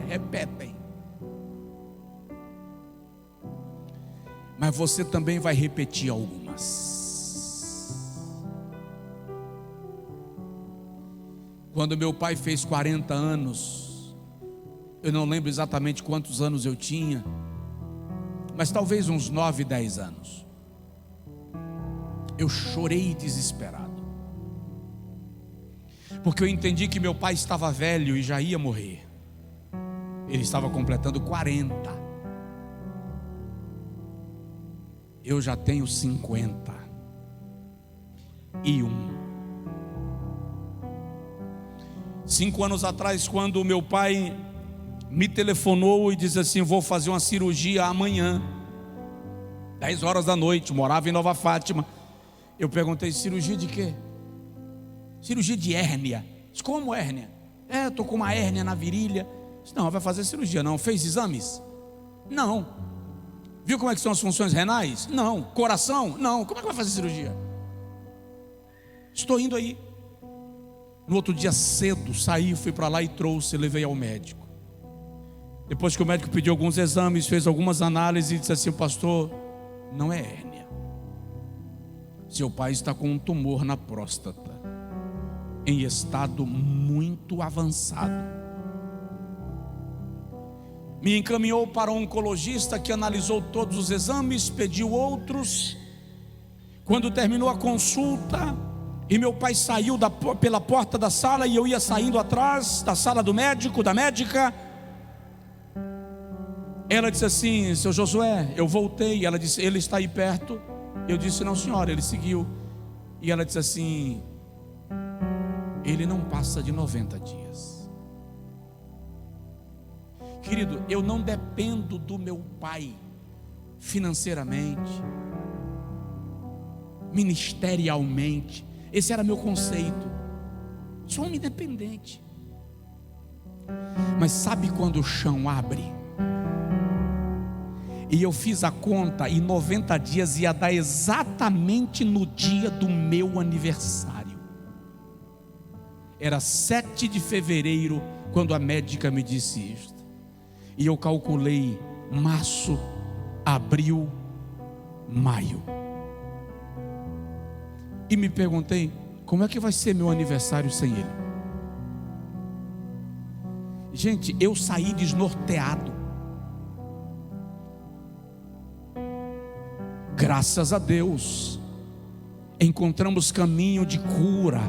Repetem. Mas você também vai repetir algumas. Quando meu pai fez 40 anos, eu não lembro exatamente quantos anos eu tinha, mas talvez uns 9, 10 anos. Eu chorei desesperado, porque eu entendi que meu pai estava velho e já ia morrer. Ele estava completando 40. Eu já tenho 51. 5 anos atrás, quando meu pai me telefonou e disse assim: vou fazer uma cirurgia amanhã, 10 horas da noite, morava em Nova Fátima. Eu perguntei: cirurgia de quê? Cirurgia de hérnia. Disse: como hérnia? Estou com uma hérnia na virilha. Disse: não, vai fazer cirurgia não. Fez exames? Não. Viu como é que são as funções renais? Não. Coração? Não. Como é que vai fazer cirurgia? Estou indo aí. No outro dia cedo, saí, fui para lá e trouxe, levei ao médico. Depois que o médico pediu alguns exames, fez algumas análises e disse assim: pastor, não é hérnia. Seu pai está com um tumor na próstata, em estado muito avançado. Me encaminhou para um oncologista que analisou todos os exames, pediu outros. Quando terminou a consulta e meu pai saiu pela porta da sala, e eu ia saindo atrás da sala do médico, da médica, ela disse assim: seu Josué, eu voltei. Ela disse: ele está aí perto? Eu disse: não, senhora. Ele seguiu. E ela disse assim: ele não passa de 90 dias. Querido, eu não dependo do meu pai financeiramente, ministerialmente. Esse era meu conceito. Sou homem independente. Mas sabe quando o chão abre? E eu fiz a conta, e 90 dias ia dar exatamente no dia do meu aniversário. Era 7 de fevereiro quando a médica me disse isto. E eu calculei março, abril, maio. E me perguntei: como é que vai ser meu aniversário sem ele? Gente, eu saí desnorteado. Graças a Deus, encontramos caminho de cura.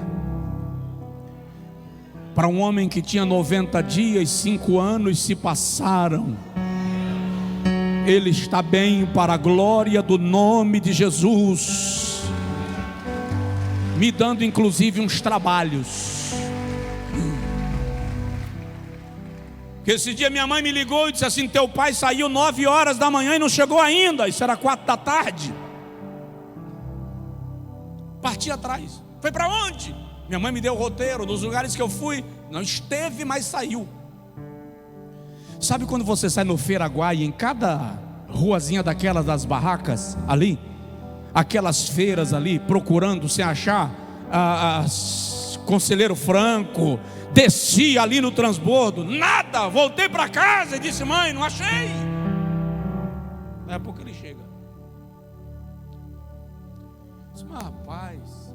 Para um homem que tinha 90 dias, 5 anos se passaram. Ele está bem, para a glória do nome de Jesus, me dando inclusive uns trabalhos. Que esse dia minha mãe me ligou e disse assim: teu pai saiu 9 horas da manhã e não chegou ainda. Isso era 4 da tarde. Parti atrás. Foi para onde? Minha mãe me deu o roteiro dos lugares que eu fui. Não esteve, mas saiu. Sabe quando você sai no Feiraguai, em cada ruazinha daquelas das barracas ali, aquelas feiras ali, procurando sem achar Conselheiro Franco, desci ali no transbordo, nada, voltei para casa e disse: mãe, não achei. Daí a pouco ele chega. Disse: mas rapaz,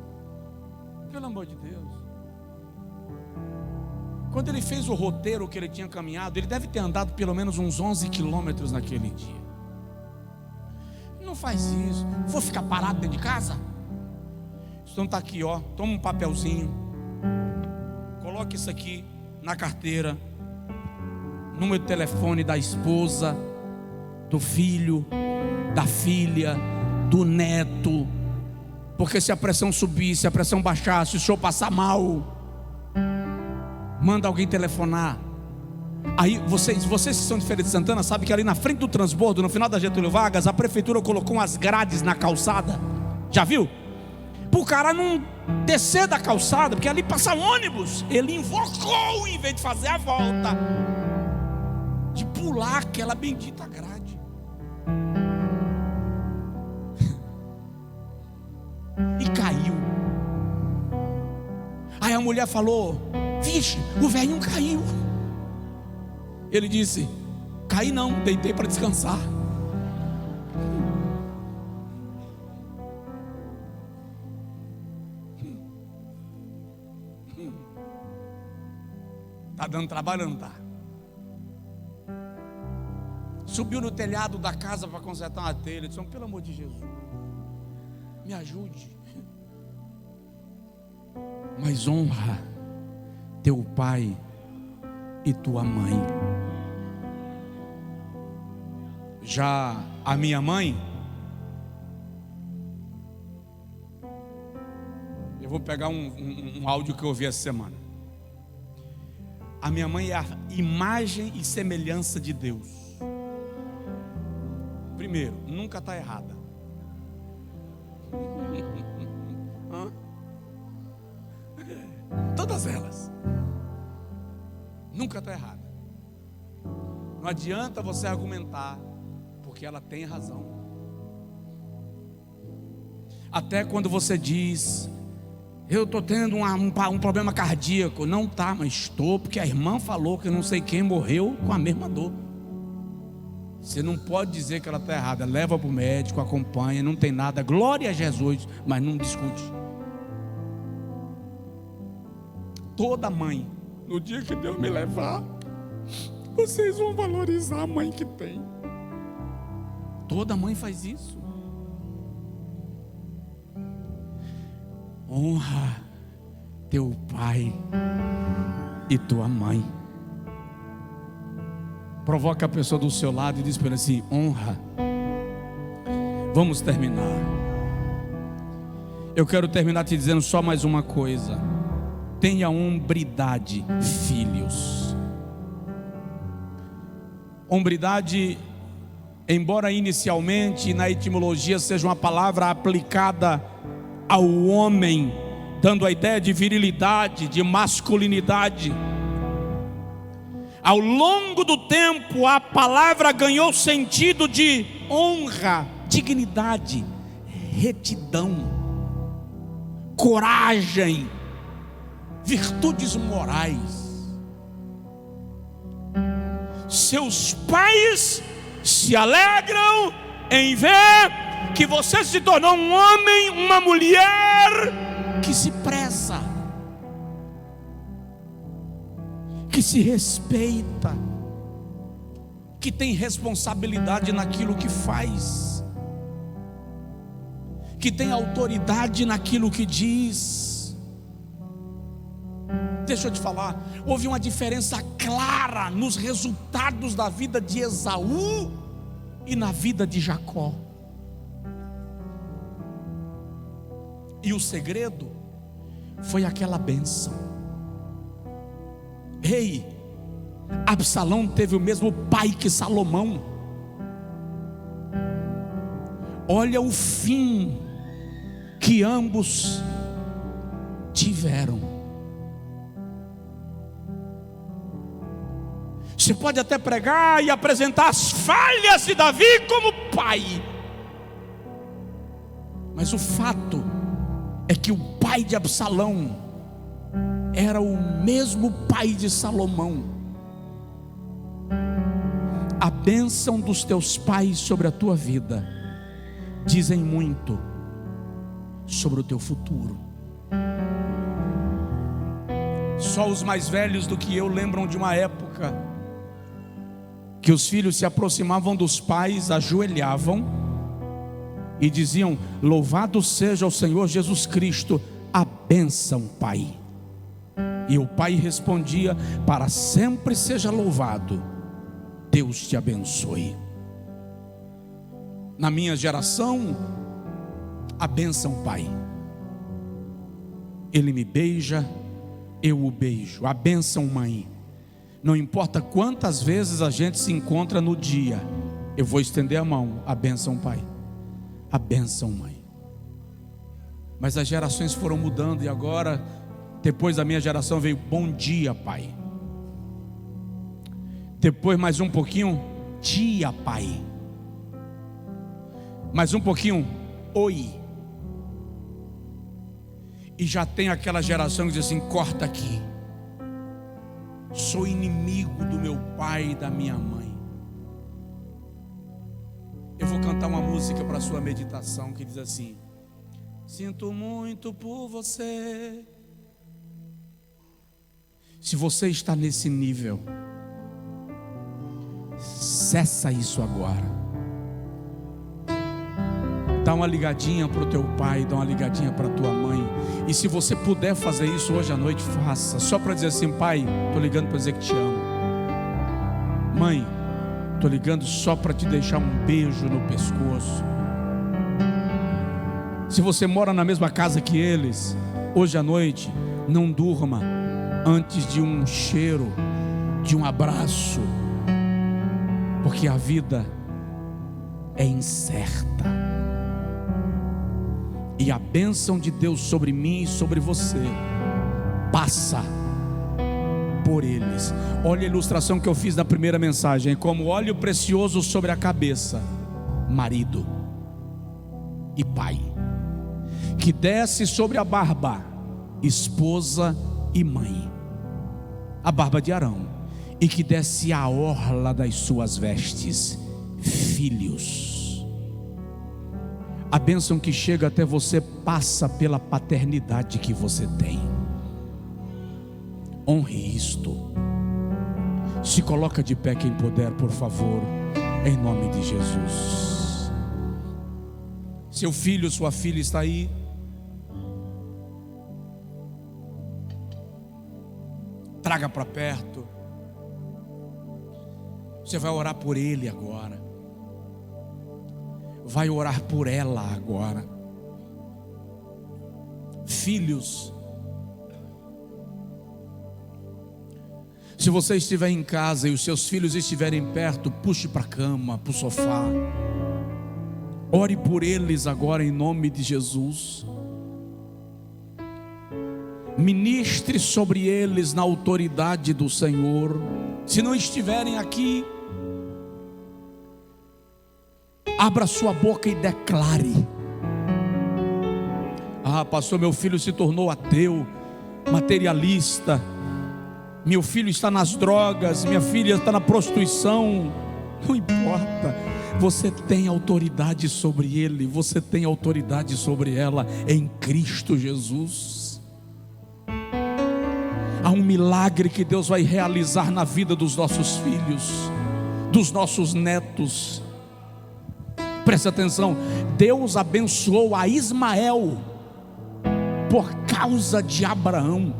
pelo amor de Deus. Quando ele fez o roteiro que ele tinha caminhado, ele deve ter andado pelo menos uns 11 quilômetros naquele dia. Não faz isso. Vou ficar parado dentro de casa? Então está aqui, ó. Toma um papelzinho, coloque isso aqui na carteira, número de telefone da esposa, do filho, da filha, do neto. Porque se a pressão subir, se a pressão baixar, se o senhor passar mal, manda alguém telefonar. Aí vocês que são de Feira de Santana sabem que ali na frente do transbordo, no final da Getúlio Vargas, a prefeitura colocou umas grades na calçada. Já viu? Para o cara não descer da calçada, porque ali passa ônibus. Ele invocou, em vez de fazer a volta, de pular aquela bendita grade. E caiu. Aí a mulher falou: vixe, o velhinho caiu. Ele disse: caí não, deitei para descansar. Está dando trabalho ou não está? Subiu no telhado da casa para consertar uma telha. Disse: pelo amor de Jesus, me ajude. Mas honra teu pai e tua mãe. Já a minha mãe, eu vou pegar um áudio que eu ouvi essa semana. A minha mãe é a imagem e semelhança de Deus. Primeiro, nunca está errada. Todas elas. Nunca está errada. Não adianta você argumentar, porque ela tem razão. Até quando você diz: eu estou tendo um problema cardíaco. Não está, mas estou, porque a irmã falou que não sei quem morreu com a mesma dor. Você não pode dizer que ela está errada. Leva para o médico, acompanha, não tem nada. Glória a Jesus, mas não discute. Toda mãe, no dia que Deus me levar, vocês vão valorizar a mãe que tem. Toda mãe faz isso. Honra teu pai e tua mãe. Provoca a pessoa do seu lado e diz para ele assim: honra. Vamos terminar. Eu quero terminar te dizendo só mais uma coisa. Tenha hombridade, filhos. Hombridade, embora inicialmente na etimologia seja uma palavra aplicada ao homem, dando a ideia de virilidade, de masculinidade, ao longo do tempo a palavra ganhou sentido de honra, dignidade, retidão, coragem, virtudes morais. Seus pais se alegram em ver que você se tornou um homem, uma mulher que se preza, que se respeita, que tem responsabilidade naquilo que faz, que tem autoridade naquilo que diz. Deixa eu te falar, houve uma diferença clara nos resultados da vida de Esaú e na vida de Jacó. E o segredo foi aquela bênção. Ei, Absalão teve o mesmo pai que Salomão. Olha o fim que ambos tiveram. Você pode até pregar e apresentar as falhas de Davi como pai, mas o fato é que o pai de Absalão era o mesmo pai de Salomão. A bênção dos teus pais sobre a tua vida dizem muito sobre o teu futuro. Só os mais velhos do que eu lembram de uma época que os filhos se aproximavam dos pais, ajoelhavam e diziam: louvado seja o Senhor Jesus Cristo, a bênção, Pai. E o pai respondia: para sempre seja louvado, Deus te abençoe. Na minha geração, a bênção, Pai. Ele me beija, eu o beijo. A bênção, Mãe. Não importa quantas vezes a gente se encontra no dia, eu vou estender a mão. A bênção, Pai. A bênção, Mãe. Mas as gerações foram mudando e agora, depois da minha geração, veio bom dia, Pai. Depois mais um pouquinho, dia, Pai. Mais um pouquinho, oi. E já tem aquela geração que diz assim: corta aqui. Sou inimigo do meu pai e da minha mãe. Eu vou cantar uma música para a sua meditação que diz assim: sinto muito por você. Se você está nesse nível, cessa isso agora. Dá uma ligadinha para o teu pai, dá uma ligadinha para a tua mãe. E se você puder fazer isso hoje à noite, faça. Só para dizer assim: pai, estou ligando para dizer que te amo. Mãe, estou ligando só para te deixar um beijo no pescoço. Se você mora na mesma casa que eles, hoje à noite, não durma antes de um cheiro, de um abraço, porque a vida é incerta. E a bênção de Deus sobre mim e sobre você passa por eles. Olha a ilustração que eu fiz na primeira mensagem: como óleo precioso sobre a cabeça, marido e pai, que desce sobre a barba, esposa e mãe, a barba de Arão, e que desce a orla das suas vestes, filhos. A bênção que chega até você passa pela paternidade que você tem. Honre isto. Se coloca de pé quem puder, por favor, em nome de Jesus. Seu filho, sua filha está aí. Traga para perto. Você vai orar por ele agora. Vai orar por ela agora. Filhos, se você estiver em casa e os seus filhos estiverem perto, puxe para a cama, para o sofá. Ore por eles agora em nome de Jesus. Ministre sobre eles na autoridade do Senhor. Se não estiverem aqui, abra sua boca e declare: ah, pastor, meu filho se tornou ateu, materialista, meu filho está nas drogas, minha filha está na prostituição. Não importa, você tem autoridade sobre ele, você tem autoridade sobre ela em Cristo Jesus. Há um milagre que Deus vai realizar na vida dos nossos filhos, dos nossos netos. Preste atenção, Deus abençoou a Ismael por causa de Abraão.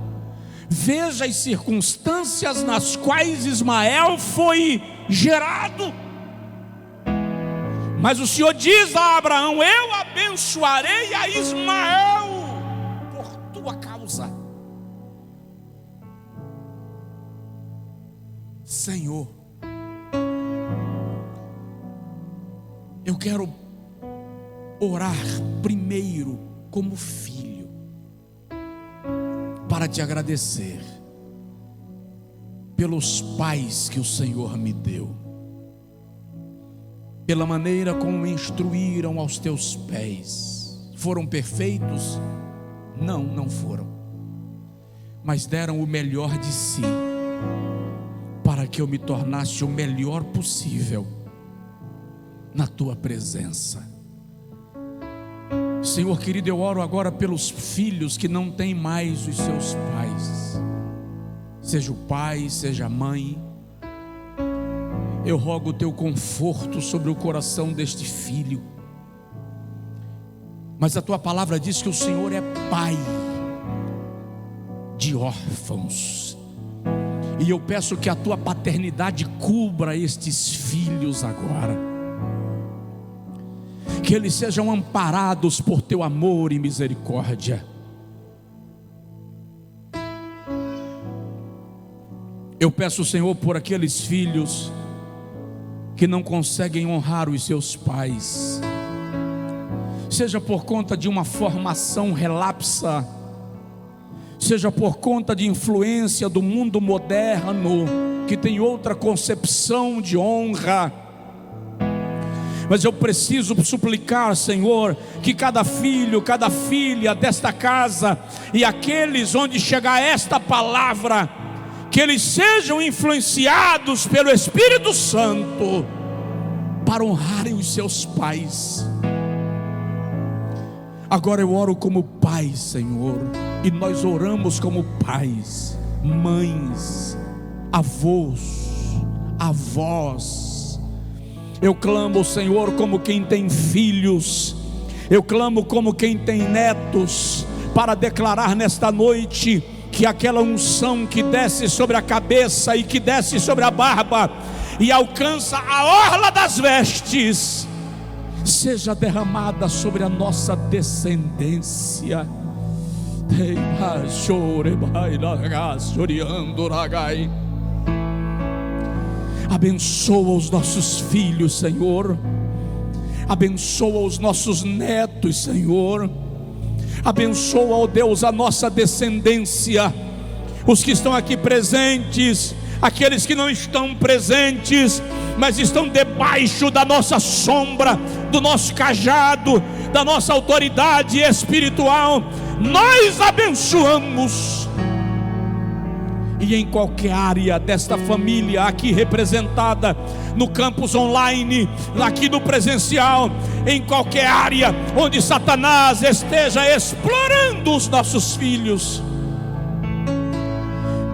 Veja as circunstâncias nas quais Ismael foi gerado. Mas o Senhor diz a Abraão: eu abençoarei a Ismael por tua causa. Senhor, eu quero orar primeiro como filho, para te agradecer pelos pais que o Senhor me deu, pela maneira como me instruíram aos teus pés. Foram perfeitos? Não, não foram, mas deram o melhor de si, para que eu me tornasse o melhor possível na tua presença. Senhor querido, eu oro agora pelos filhos que não têm mais os seus pais, seja o pai, seja a mãe. Eu rogo o teu conforto sobre o coração deste filho. Mas a tua palavra diz que o Senhor é pai de órfãos, e eu peço que a tua paternidade cubra estes filhos agora, que eles sejam amparados por teu amor e misericórdia. Eu peço, Senhor, por aqueles filhos que não conseguem honrar os seus pais, seja por conta de uma formação relapsa, seja por conta de influência do mundo moderno, que tem outra concepção de honra. Mas eu preciso suplicar, Senhor, que cada filho, cada filha desta casa, e aqueles onde chegar esta palavra, que eles sejam influenciados pelo Espírito Santo para honrarem os seus pais. Agora eu oro como pai, Senhor, e nós oramos como pais, mães, avós, avós. Eu clamo, Senhor, como quem tem filhos, eu clamo como quem tem netos, para declarar nesta noite que aquela unção que desce sobre a cabeça e que desce sobre a barba e alcança a orla das vestes, seja derramada sobre a nossa descendência. Abençoa os nossos filhos, Senhor. Abençoa os nossos netos, Senhor. Abençoa, ó Deus, a nossa descendência, os que estão aqui presentes, aqueles que não estão presentes, mas estão debaixo da nossa sombra, do nosso cajado, da nossa autoridade espiritual. Nós abençoamos E em qualquer área desta família aqui representada, no campus online, aqui no presencial, em qualquer área onde Satanás esteja explorando os nossos filhos,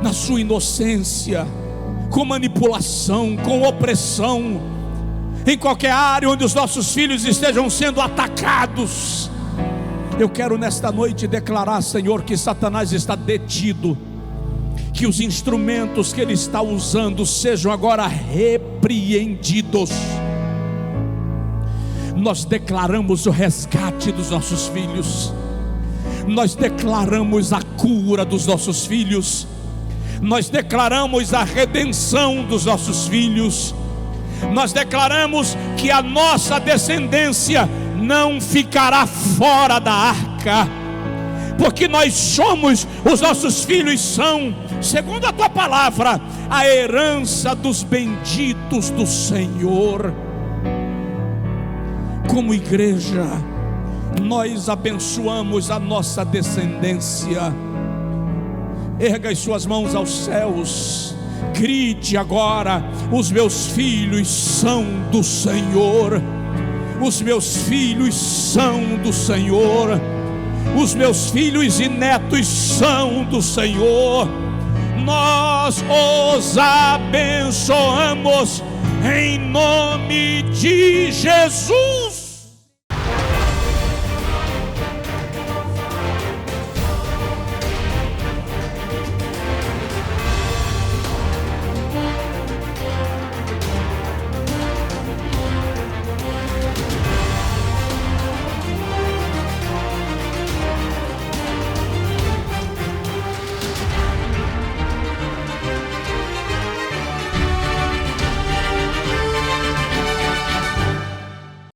na sua inocência, com manipulação, com opressão, em qualquer área onde os nossos filhos estejam sendo atacados, eu quero nesta noite declarar, Senhor, que Satanás está detido, que os instrumentos que ele está usando sejam agora repreendidos. Nós declaramos o resgate dos nossos filhos, nós declaramos a cura dos nossos filhos, nós declaramos a redenção dos nossos filhos, nós declaramos que a nossa descendência não ficará fora da arca, porque nós somos, os nossos filhos são, segundo a tua palavra, a herança dos benditos do Senhor. Como igreja, nós abençoamos a nossa descendência. Erga as suas mãos aos céus, grite agora: os meus filhos são do Senhor, os meus filhos são do Senhor, os meus filhos e netos são do Senhor. Nós os abençoamos em nome de Jesus.